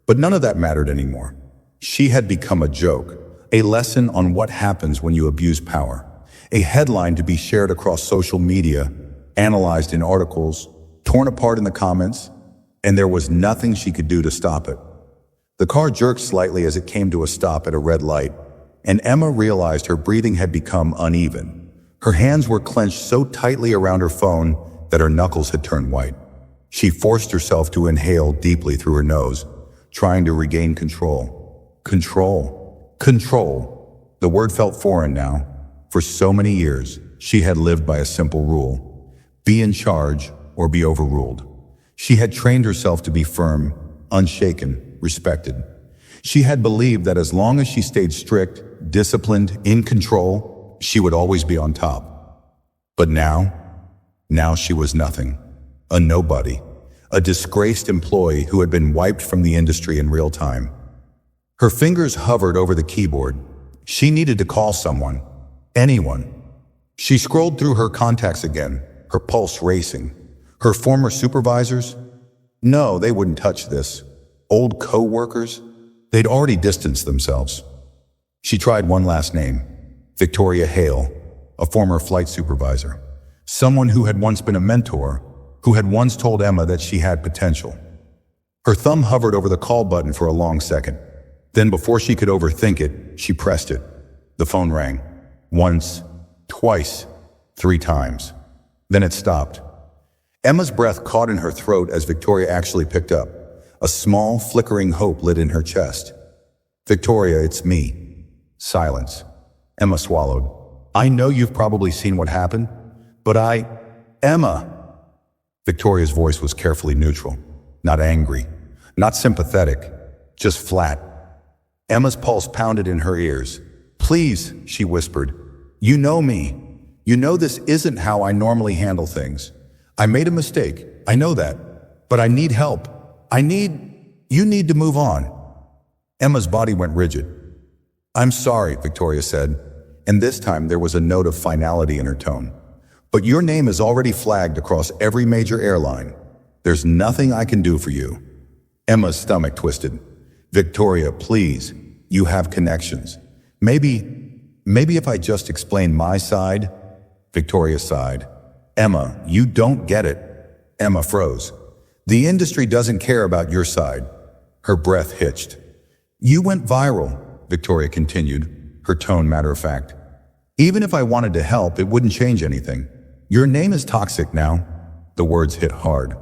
Speaker 1: But none of that mattered anymore. She had become a joke, a lesson on what happens when you abuse power, a headline to be shared across social media, analyzed in articles, torn apart in the comments, and there was nothing she could do to stop it. The car jerked slightly as it came to a stop at a red light, and Emma realized her breathing had become uneven. Her hands were clenched so tightly around her phone that her knuckles had turned white. She forced herself to inhale deeply through her nose, trying to regain control. Control. Control. The word felt foreign now. For so many years, she had lived by a simple rule: be in charge or be overruled. She had trained herself to be firm, unshaken, respected. She had believed that as long as she stayed strict, disciplined, in control, she would always be on top. But now she was nothing, a nobody, a disgraced employee who had been wiped from the industry in real time. Her fingers hovered over the keyboard. She needed to call someone, anyone. She scrolled through her contacts again, her pulse racing. Her former supervisors? No, they wouldn't touch this. Old co-workers? They'd already distanced themselves. She tried one last name. Victoria Hale, a former flight supervisor. Someone who had once been a mentor, who had once told Emma that she had potential. Her thumb hovered over the call button for a long second. Then before she could overthink it, she pressed it. The phone rang. Once, twice, 3 times. Then it stopped. Emma's breath caught in her throat as Victoria actually picked up. A small, flickering hope lit in her chest. Victoria, it's me. Silence. Emma swallowed. I know you've probably seen what happened, but Emma. Victoria's voice was carefully neutral, not angry, not sympathetic, just flat. Emma's pulse pounded in her ears. Please, she whispered. You know me. You know this isn't how I normally handle things. I made a mistake. I know that. But I need help. You need to move on. Emma's body went rigid. I'm sorry, Victoria said, and this time there was a note of finality in her tone. But your name is already flagged across every major airline. There's nothing I can do for you. Emma's stomach twisted. Victoria, please, you have connections. Maybe if I just explain my side. Victoria sighed. Emma, you don't get it. Emma froze. The industry doesn't care about your side. Her breath hitched. You went viral, Victoria continued, her tone matter-of-fact. Even if I wanted to help, it wouldn't change anything. Your name is toxic now. The words hit hard.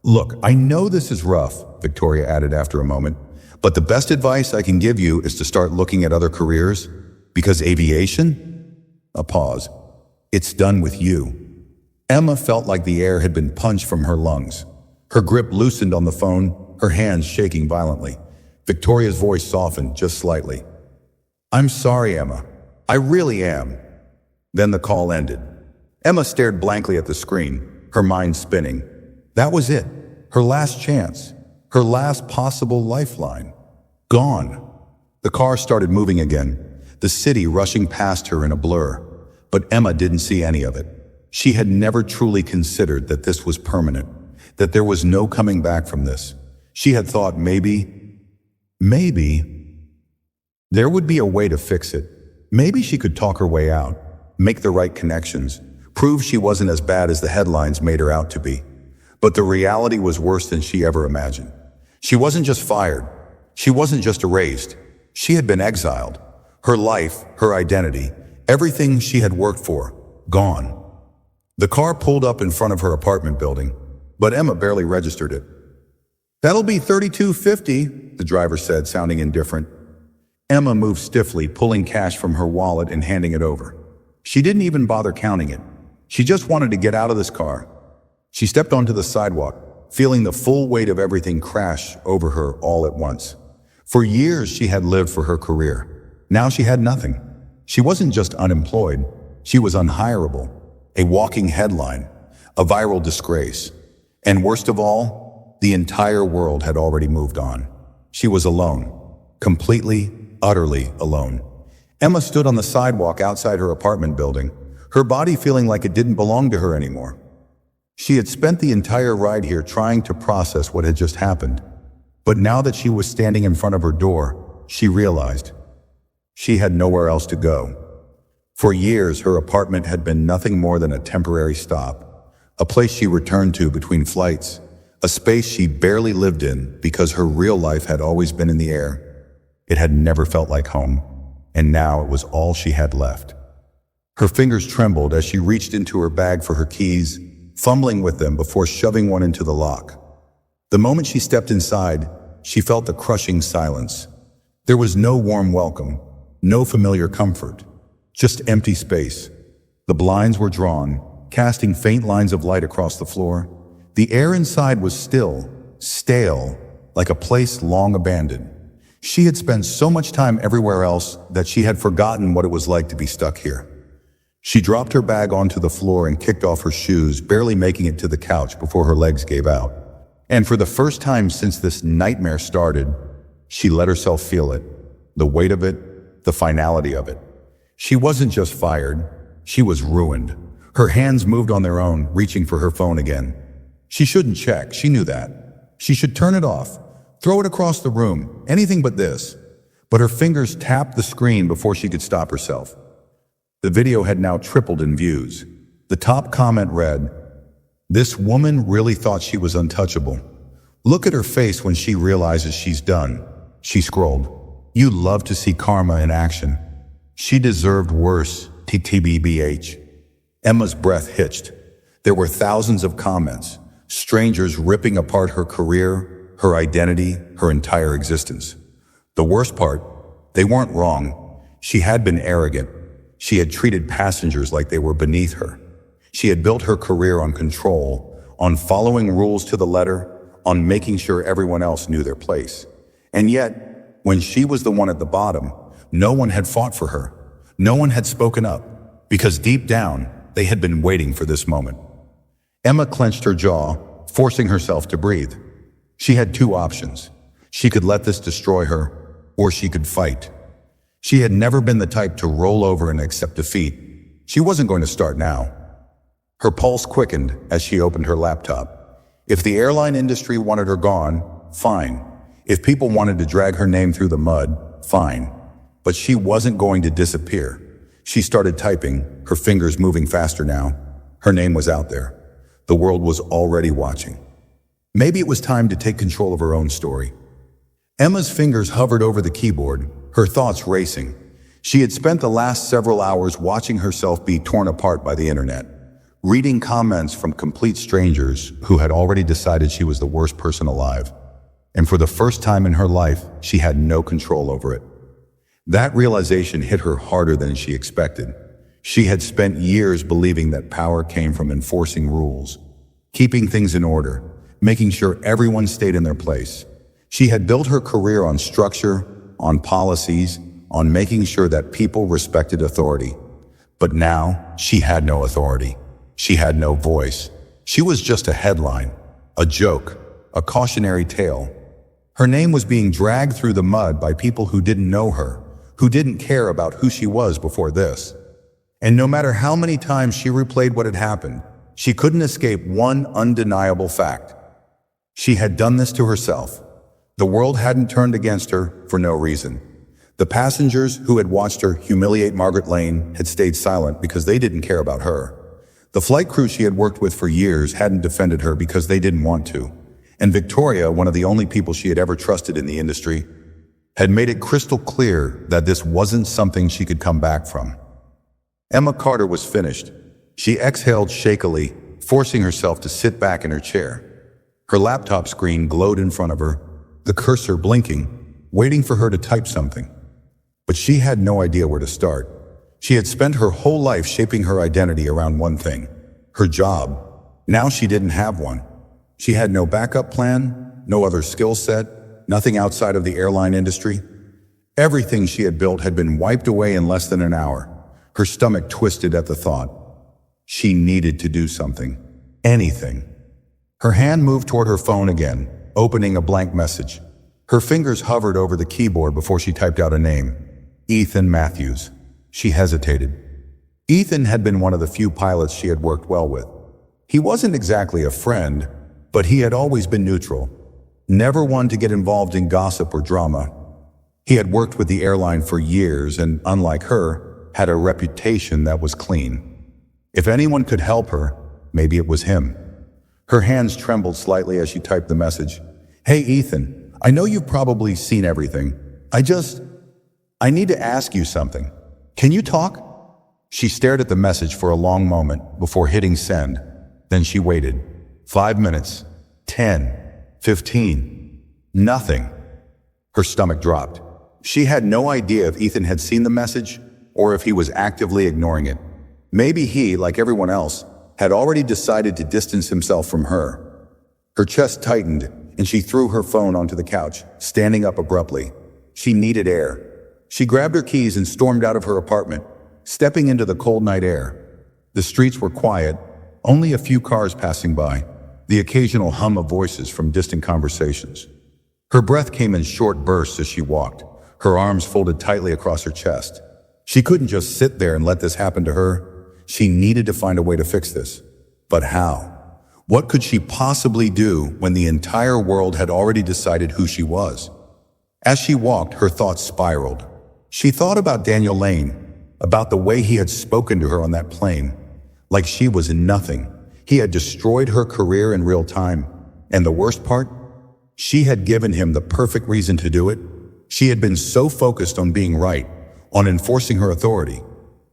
Speaker 1: Look, I know this is rough, Victoria added after a moment, but the best advice I can give you is to start looking at other careers, because aviation? A pause. It's done with you. Emma felt like the air had been punched from her lungs. Her grip loosened on the phone, her hands shaking violently. Victoria's voice softened just slightly. I'm sorry, Emma. I really am. Then the call ended. Emma stared blankly at the screen, her mind spinning. That was it. Her last chance. Her last possible lifeline. Gone. The car started moving again, the city rushing past her in a blur. But Emma didn't see any of it. She had never truly considered that this was permanent, that there was no coming back from this. She had thought maybe There would be a way to fix it. Maybe she could talk her way out, make the right connections, prove she wasn't as bad as the headlines made her out to be. But the reality was worse than she ever imagined. She wasn't just fired. She wasn't just erased. She had been exiled. Her life, her identity, everything she had worked for, gone. The car pulled up in front of her apartment building, but Emma barely registered it. "That'll be $32.50, the driver said, sounding indifferent. Emma moved stiffly, pulling cash from her wallet and handing it over. She didn't even bother counting it. She just wanted to get out of this car. She stepped onto the sidewalk, feeling the full weight of everything crash over her all at once. For years she had lived for her career. Now she had nothing. She wasn't just unemployed, she was unhireable, a walking headline, a viral disgrace. And worst of all, the entire world had already moved on. She was alone, completely, utterly alone. Emma stood on the sidewalk outside her apartment building, her body feeling like it didn't belong to her anymore. She had spent the entire ride here trying to process what had just happened. But now that she was standing in front of her door, she realized she had nowhere else to go. For years, her apartment had been nothing more than a temporary stop, a place she returned to between flights, a space she barely lived in because her real life had always been in the air. It had never felt like home, and now it was all she had left. Her fingers trembled as she reached into her bag for her keys, fumbling with them before shoving one into the lock. The moment she stepped inside, she felt the crushing silence. There was no warm welcome, no familiar comfort, just empty space. The blinds were drawn, casting faint lines of light across the floor. The air inside was still, stale, like a place long abandoned. She had spent so much time everywhere else that she had forgotten what it was like to be stuck here. She dropped her bag onto the floor and kicked off her shoes, barely making it to the couch before her legs gave out. And for the first time since this nightmare started, she let herself feel it, the weight of it, the finality of it. She wasn't just fired, she was ruined. Her hands moved on their own, reaching for her phone again. She shouldn't check, she knew that. She should turn it off, throw it across the room, anything but this. But her fingers tapped the screen before she could stop herself. The video had now tripled in views. The top comment read, "This woman really thought she was untouchable. Look at her face when she realizes she's done." She scrolled. "You love to see karma in action. She deserved worse, TTBBH. Emma's breath hitched. There were thousands of comments, strangers ripping apart her career, her identity, her entire existence. The worst part, they weren't wrong. She had been arrogant. She had treated passengers like they were beneath her. She had built her career on control, on following rules to the letter, on making sure everyone else knew their place. And yet, when she was the one at the bottom, no one had fought for her. No one had spoken up, because deep down, they had been waiting for this moment. Emma clenched her jaw, forcing herself to breathe. She had two options. She could let this destroy her, or she could fight. She had never been the type to roll over and accept defeat. She wasn't going to start now. Her pulse quickened as she opened her laptop. If the airline industry wanted her gone, fine. If people wanted to drag her name through the mud, fine. But she wasn't going to disappear. She started typing, her fingers moving faster now. Her name was out there. The world was already watching. Maybe it was time to take control of her own story. Emma's fingers hovered over the keyboard, her thoughts racing. She had spent the last several hours watching herself be torn apart by the internet, reading comments from complete strangers who had already decided she was the worst person alive. And for the first time in her life, she had no control over it. That realization hit her harder than she expected. She had spent years believing that power came from enforcing rules, keeping things in order, making sure everyone stayed in their place. She had built her career on structure, on policies, on making sure that people respected authority. But now, she had no authority. She had no voice. She was just a headline, a joke, a cautionary tale. Her name was being dragged through the mud by people who didn't know her, who didn't care about who she was before this. And no matter how many times she replayed what had happened, she couldn't escape one undeniable fact. She had done this to herself. The world hadn't turned against her for no reason. The passengers who had watched her humiliate Margaret Lane had stayed silent because they didn't care about her. The flight crew she had worked with for years hadn't defended her because they didn't want to. And Victoria, one of the only people she had ever trusted in the industry, had made it crystal clear that this wasn't something she could come back from. Emma Carter was finished. She exhaled shakily, forcing herself to sit back in her chair. Her laptop screen glowed in front of her, the cursor blinking, waiting for her to type something. But she had no idea where to start. She had spent her whole life shaping her identity around one thing, her job. Now she didn't have one. She had no backup plan, no other skill set, nothing outside of the airline industry. Everything she had built had been wiped away in less than an hour. Her stomach twisted at the thought. She needed to do something. Anything. Her hand moved toward her phone again, opening a blank message. Her fingers hovered over the keyboard before she typed out a name. Ethan Matthews. She hesitated. Ethan had been one of the few pilots she had worked well with. He wasn't exactly a friend, but he had always been neutral. Never one to get involved in gossip or drama. He had worked with the airline for years and, unlike her, had a reputation that was clean. If anyone could help her, maybe it was him. Her hands trembled slightly as she typed the message. Hey Ethan, I know you've probably seen everything. I need to ask you something. Can you talk? She stared at the message for a long moment before hitting send. Then she waited. 5 minutes. 10. 15. Nothing. Her stomach dropped. She had no idea if Ethan had seen the message or if he was actively ignoring it. Maybe he, like everyone else, had already decided to distance himself from her. Her chest tightened, and she threw her phone onto the couch, standing up abruptly. She needed air. She grabbed her keys and stormed out of her apartment, stepping into the cold night air. The streets were quiet, only a few cars passing by, the occasional hum of voices from distant conversations. Her breath came in short bursts as she walked, her arms folded tightly across her chest. She couldn't just sit there and let this happen to her. She needed to find a way to fix this. But how? What could she possibly do when the entire world had already decided who she was? As she walked, her thoughts spiraled. She thought about Daniel Lane, about the way he had spoken to her on that plane, like she was nothing. He had destroyed her career in real time. And the worst part? She had given him the perfect reason to do it. She had been so focused on being right, on enforcing her authority,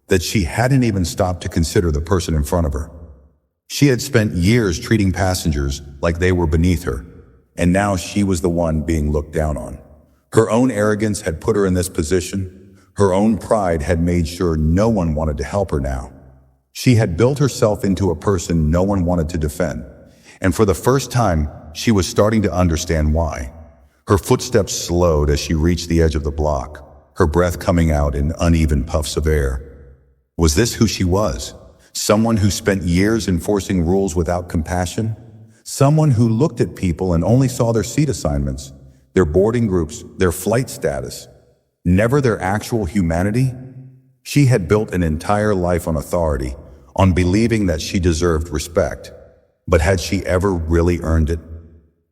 Speaker 1: that she hadn't even stopped to consider the person in front of her. She had spent years treating passengers like they were beneath her, and now she was the one being looked down on. Her own arrogance had put her in this position. Her own pride had made sure no one wanted to help her now. She had built herself into a person no one wanted to defend, and for the first time, she was starting to understand why. Her footsteps slowed as she reached the edge of the block, her breath coming out in uneven puffs of air. Was this who she was? Someone who spent years enforcing rules without compassion? Someone who looked at people and only saw their seat assignments, their boarding groups, their flight status, never their actual humanity? She had built an entire life on authority, on believing that she deserved respect. But had she ever really earned it?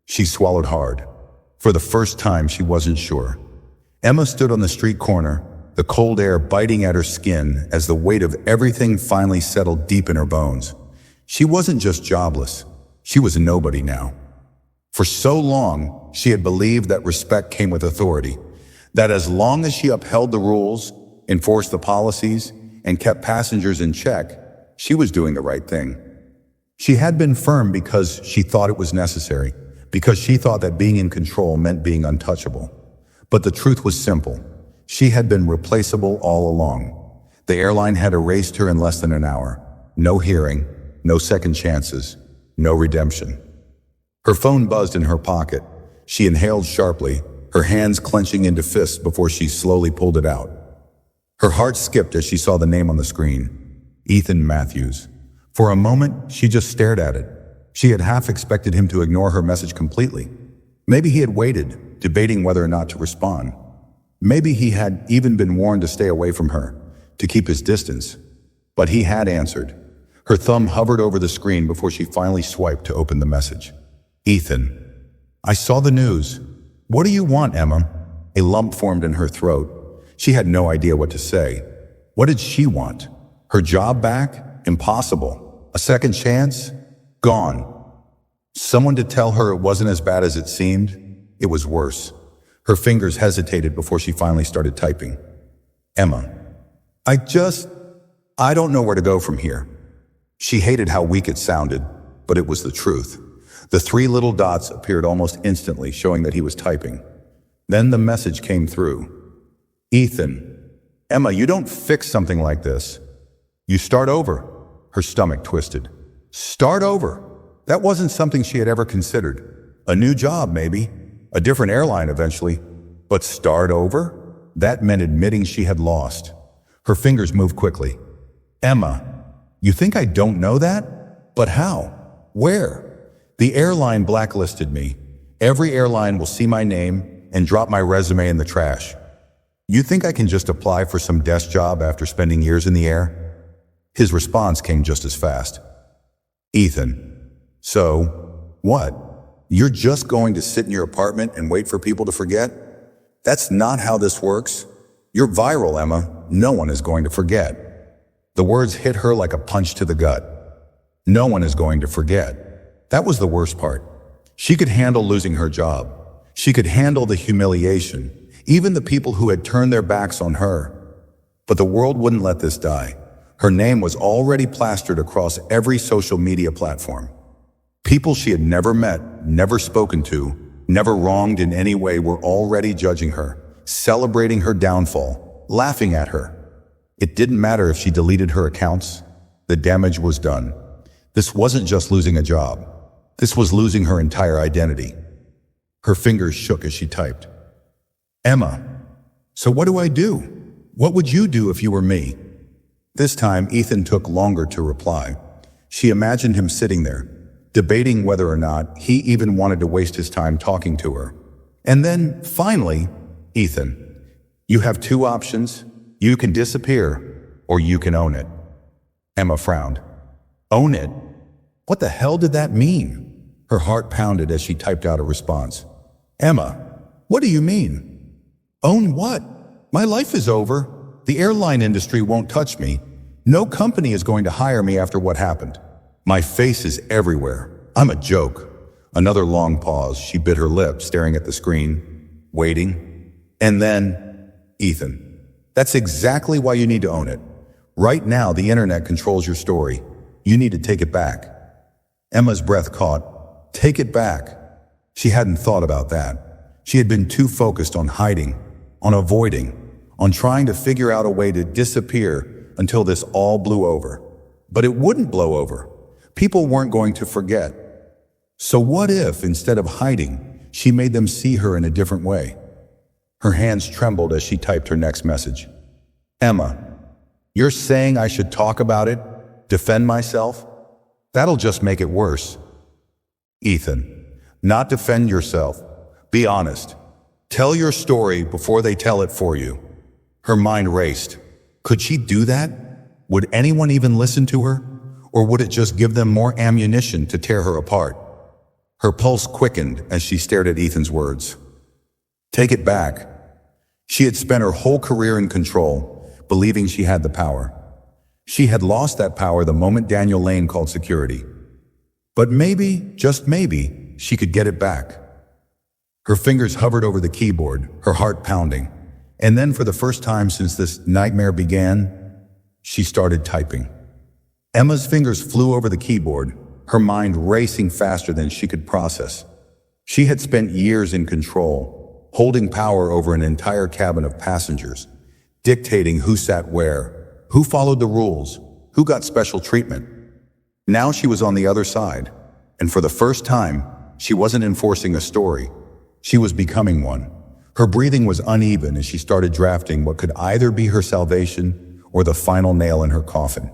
Speaker 1: She swallowed hard. For the first time, she wasn't sure. Emma stood on the street corner, the cold air biting at her skin as the weight of everything finally settled deep in her bones. She wasn't just jobless. She was a nobody now. For so long, she had believed that respect came with authority, that as long as she upheld the rules, enforced the policies, and kept passengers in check, she was doing the right thing. She had been firm because she thought it was necessary, because she thought that being in control meant being untouchable. But the truth was simple. She had been replaceable all along. The airline had erased her in less than an hour. No hearing, no second chances, no redemption. Her phone buzzed in her pocket. She inhaled sharply, her hands clenching into fists before she slowly pulled it out. Her heart skipped as she saw the name on the screen. Ethan Matthews. For a moment, she just stared at it. She had half expected him to ignore her message completely. Maybe he had waited, debating whether or not to respond. Maybe he had even been warned to stay away from her, to keep his distance. But he had answered. Her thumb hovered over the screen before she finally swiped to open the message. Ethan. I saw the news. What do you want, Emma? A lump formed in her throat. She had no idea what to say. What did she want? Her job back? Impossible. A second chance? Gone. Someone to tell her it wasn't as bad as it seemed? It was worse. Her fingers hesitated before she finally started typing. Emma. I don't know where to go from here. She hated how weak it sounded, but it was the truth. The 3 little dots appeared almost instantly, showing that he was typing. Then the message came through. Ethan. Emma, you don't fix something like this. You start over. Her stomach twisted. Start over. That wasn't something she had ever considered. A new job, maybe. A different airline eventually. But start over? That meant admitting she had lost. Her fingers moved quickly. Emma, you think I don't know that? But how? Where? The airline blacklisted me. Every airline will see my name and drop my resume in the trash. You think I can just apply for some desk job after spending years in the air? His response came just as fast. Ethan, so, what? You're just going to sit in your apartment and wait for people to forget? That's not how this works. You're viral, Emma. No one is going to forget. The words hit her like a punch to the gut. No one is going to forget. That was the worst part. She could handle losing her job. She could handle the humiliation, even the people who had turned their backs on her. But the world wouldn't let this die. Her name was already plastered across every social media platform. People she had never met, never spoken to, never wronged in any way were already judging her, celebrating her downfall, laughing at her. It didn't matter if she deleted her accounts. The damage was done. This wasn't just losing a job. This was losing her entire identity. Her fingers shook as she typed. Emma, so what do I do? What would you do if you were me? This time, Ethan took longer to reply. She imagined him sitting there, debating whether or not he even wanted to waste his time talking to her. And then, finally, Ethan, you have 2 options. You can disappear, or you can own it. Emma frowned. Own it? What the hell did that mean? Her heart pounded as she typed out a response. Emma, what do you mean? Own what? My life is over. The airline industry won't touch me. No company is going to hire me after what happened. My face is everywhere. I'm a joke. Another long pause. She bit her lip, staring at the screen, waiting. And then, Ethan. That's exactly why you need to own it. Right now, the internet controls your story. You need to take it back. Emma's breath caught. Take it back. She hadn't thought about that. She had been too focused on hiding, on avoiding, on trying to figure out a way to disappear until this all blew over. But it wouldn't blow over. People weren't going to forget. So what if, instead of hiding, she made them see her in a different way? Her hands trembled as she typed her next message. Emma, you're saying I should talk about it? Defend myself? That'll just make it worse. Ethan, not defend yourself. Be honest. Tell your story before they tell it for you. Her mind raced. Could she do that? Would anyone even listen to her? Or would it just give them more ammunition to tear her apart? Her pulse quickened as she stared at Ethan's words. Take it back. She had spent her whole career in control, believing she had the power. She had lost that power the moment Daniel Lane called security. But maybe, just maybe, she could get it back. Her fingers hovered over the keyboard, her heart pounding. And then for the first time since this nightmare began, she started typing. Emma's fingers flew over the keyboard, her mind racing faster than she could process. She had spent years in control, holding power over an entire cabin of passengers, dictating who sat where, who followed the rules, who got special treatment. Now she was on the other side, and for the first time, she wasn't enforcing a story. She was becoming one. Her breathing was uneven as she started drafting what could either be her salvation or the final nail in her coffin.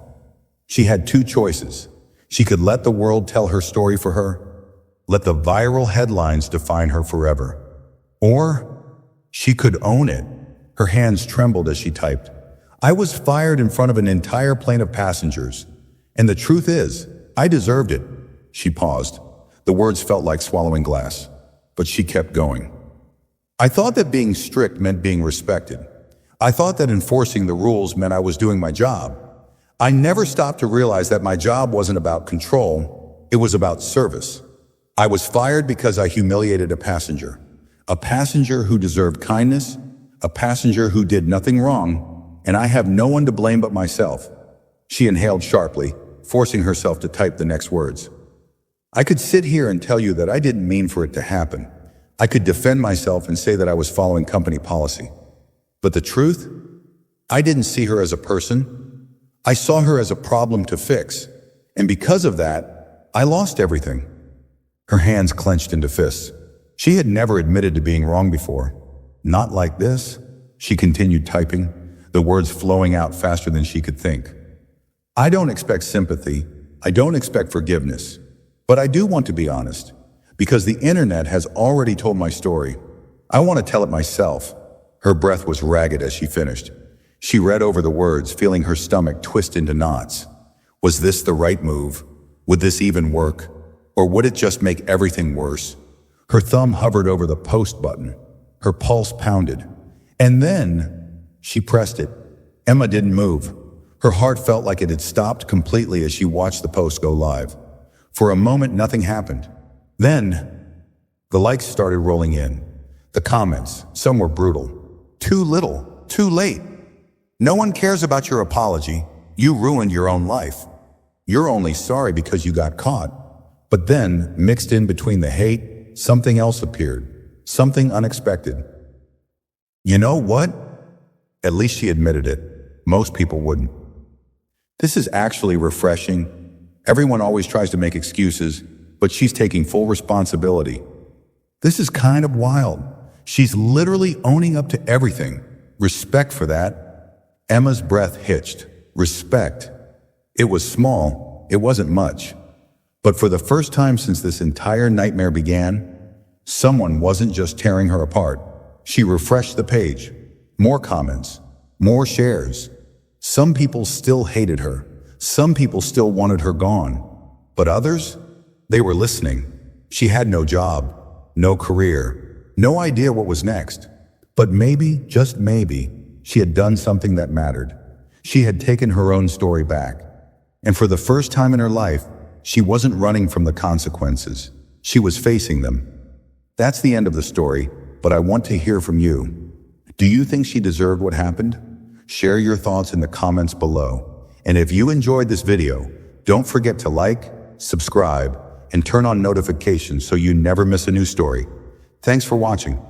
Speaker 1: She had 2 choices. She could let the world tell her story for her, let the viral headlines define her forever. Or she could own it. Her hands trembled as she typed. I was fired in front of an entire plane of passengers. And the truth is, I deserved it. She paused. The words felt like swallowing glass, but she kept going. I thought that being strict meant being respected. I thought that enforcing the rules meant I was doing my job. I never stopped to realize that my job wasn't about control, it was about service. I was fired because I humiliated a passenger who deserved kindness, a passenger who did nothing wrong, and I have no one to blame but myself. She inhaled sharply, forcing herself to type the next words. I could sit here and tell you that I didn't mean for it to happen. I could defend myself and say that I was following company policy. But the truth? I didn't see her as a person. I saw her as a problem to fix. And because of that, I lost everything. Her hands clenched into fists. She had never admitted to being wrong before. Not like this, she continued typing, the words flowing out faster than she could think. I don't expect sympathy. I don't expect forgiveness. But I do want to be honest, because the internet has already told my story. I want to tell it myself. Her breath was ragged as she finished. She read over the words, feeling her stomach twist into knots. Was this the right move? Would this even work? Or would it just make everything worse? Her thumb hovered over the post button. Her pulse pounded. And then she pressed it. Emma didn't move. Her heart felt like it had stopped completely as she watched the post go live. For a moment, nothing happened. Then, the likes started rolling in. The comments, some were brutal. Too little, too late. No one cares about your apology. You ruined your own life. You're only sorry because you got caught. But then, mixed in between the hate, something else appeared. Something unexpected. You know what? At least she admitted it. Most people wouldn't. This is actually refreshing. Everyone always tries to make excuses, but she's taking full responsibility. This is kind of wild. She's literally owning up to everything. Respect for that. Emma's breath hitched. Respect. It was small. It wasn't much. But for the first time since this entire nightmare began, someone wasn't just tearing her apart. She refreshed the page. More comments. More shares. Some people still hated her. Some people still wanted her gone. But others? They were listening. She had no job, no career, no idea what was next. But maybe, just maybe, she had done something that mattered. She had taken her own story back. And for the first time in her life, she wasn't running from the consequences. She was facing them. That's the end of the story, but I want to hear from you. Do you think she deserved what happened? Share your thoughts in the comments below. And if you enjoyed this video, don't forget to like, subscribe, and turn on notifications so you never miss a new story. Thanks for watching.